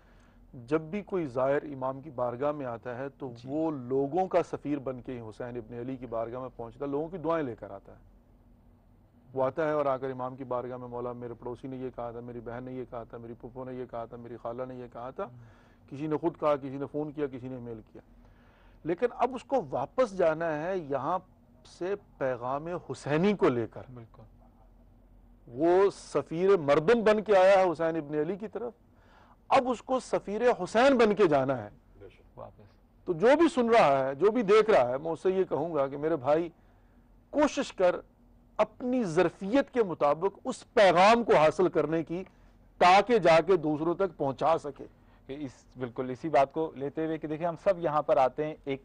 جب بھی کوئی زائر امام کی بارگاہ میں آتا ہے تو وہ لوگوں کا سفیر بن کے حسین ابن علی کی بارگاہ میں پہنچتا ہے، لوگوں کی دعائیں لے کر آتا ہے، وہ آتا ہے اور آ کر امام کی بارگاہ میں، مولا میرے پڑوسی نے یہ کہا تھا، میری بہن نے یہ کہا تھا، میری پھپھو نے یہ کہا تھا، میری خالہ نے یہ کہا تھا، کسی نے خود کہا، کسی نے فون کیا، کسی نے میل کیا، لیکن اب اس کو واپس جانا ہے یہاں سے پیغام حسینی کو لے کر۔ بالکل وہ سفیر مردم بن کے آیا ہے حسین ابن علی کی طرف، اب اس کو سفیر حسین بن کے جانا ہے۔ واپس تو جو بھی سن رہا ہے، جو بھی دیکھ رہا ہے، میں اس سے یہ کہوں گا کہ میرے بھائی کوشش کر اپنی ظرفیت کے مطابق اس پیغام کو حاصل کرنے کی تاکہ جا کے دوسروں تک پہنچا سکے۔ کہ بالکل اسی بات کو لیتے ہوئے کہ دیکھیں ہم سب یہاں پر آتے ہیں، ایک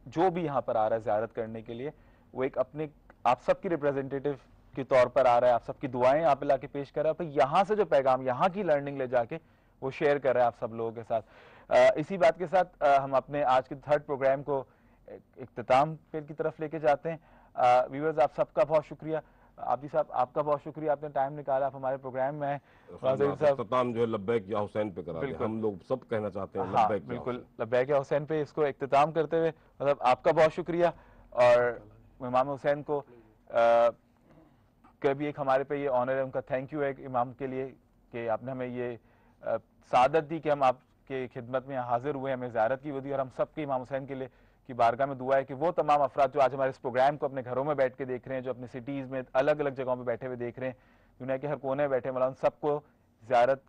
جو بھی یہاں پر آ رہا ہے زیارت کرنے کے لیے وہ ایک اپنے آپ سب کی ریپرزینٹیٹیو کے طور پر آ رہا ہے، آپ سب کی دعائیں آپ لا کے پیش کر رہا ہے، پھر یہاں سے جو پیغام، یہاں کی لرننگ لے جا کے وہ شیئر کر رہا ہے آپ سب لوگوں کے ساتھ۔ اسی بات کے ساتھ ہم اپنے آج کے 3rd پروگرام کو اختتام کی طرف لے کے جاتے ہیں۔ ویورز آپ سب کا بہت شکریہ، عابدی صاحب آپ کا بہت شکریہ، آپ نے ٹائم نکالا، آپ ہمارے پروگرام میں آئے۔ اختتام جو ہے لبیک یا حسین پہ کرا دیں، ہم لوگ سب کہنا چاہتے ہیں ہاں لبیک یا بالکل، حسین۔ لبیک یا حسین پہ اس کو اختتام کرتے ہوئے مطلب آپ کا بہت شکریہ، اور امام حسین کو کبھی ایک ہمارے پہ یہ آنر ہے، ان کا تھینک یو ہے امام کے لیے کہ آپ نے ہمیں یہ سعادت دی کہ ہم آپ کے خدمت میں حاضر ہوئے، ہمیں زیارت کی وہ دی، اور ہم سب کے امام حسین کے لیے کی بارگاہ میں دعا ہے کہ وہ تمام افراد جو آج ہمارے اس پروگرام کو اپنے گھروں میں بیٹھ کے دیکھ رہے ہیں، جو اپنے سٹیز میں الگ الگ جگہوں پہ بیٹھے ہوئے دیکھ رہے ہیں، دنیا کے ہر کونے میں بیٹھے، مولا ان سب کو زیارت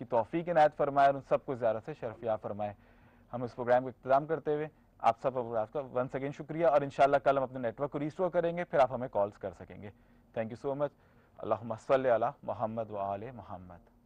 کی توفیق عنایت فرمائے اور ان سب کو زیارت سے شرف یاب فرمائے۔ ہم اس پروگرام کو اختتام کرتے ہوئے آپ سب کا ونس اگین شکریہ، اور انشاءاللہ کل ہم اپنے نیٹ ورک کو ریسٹور کریں گے، پھر آپ ہمیں کالز کر سکیں گے۔ تھینک یو سو مچ۔ اللہم صلی علی محمد و آل محمد۔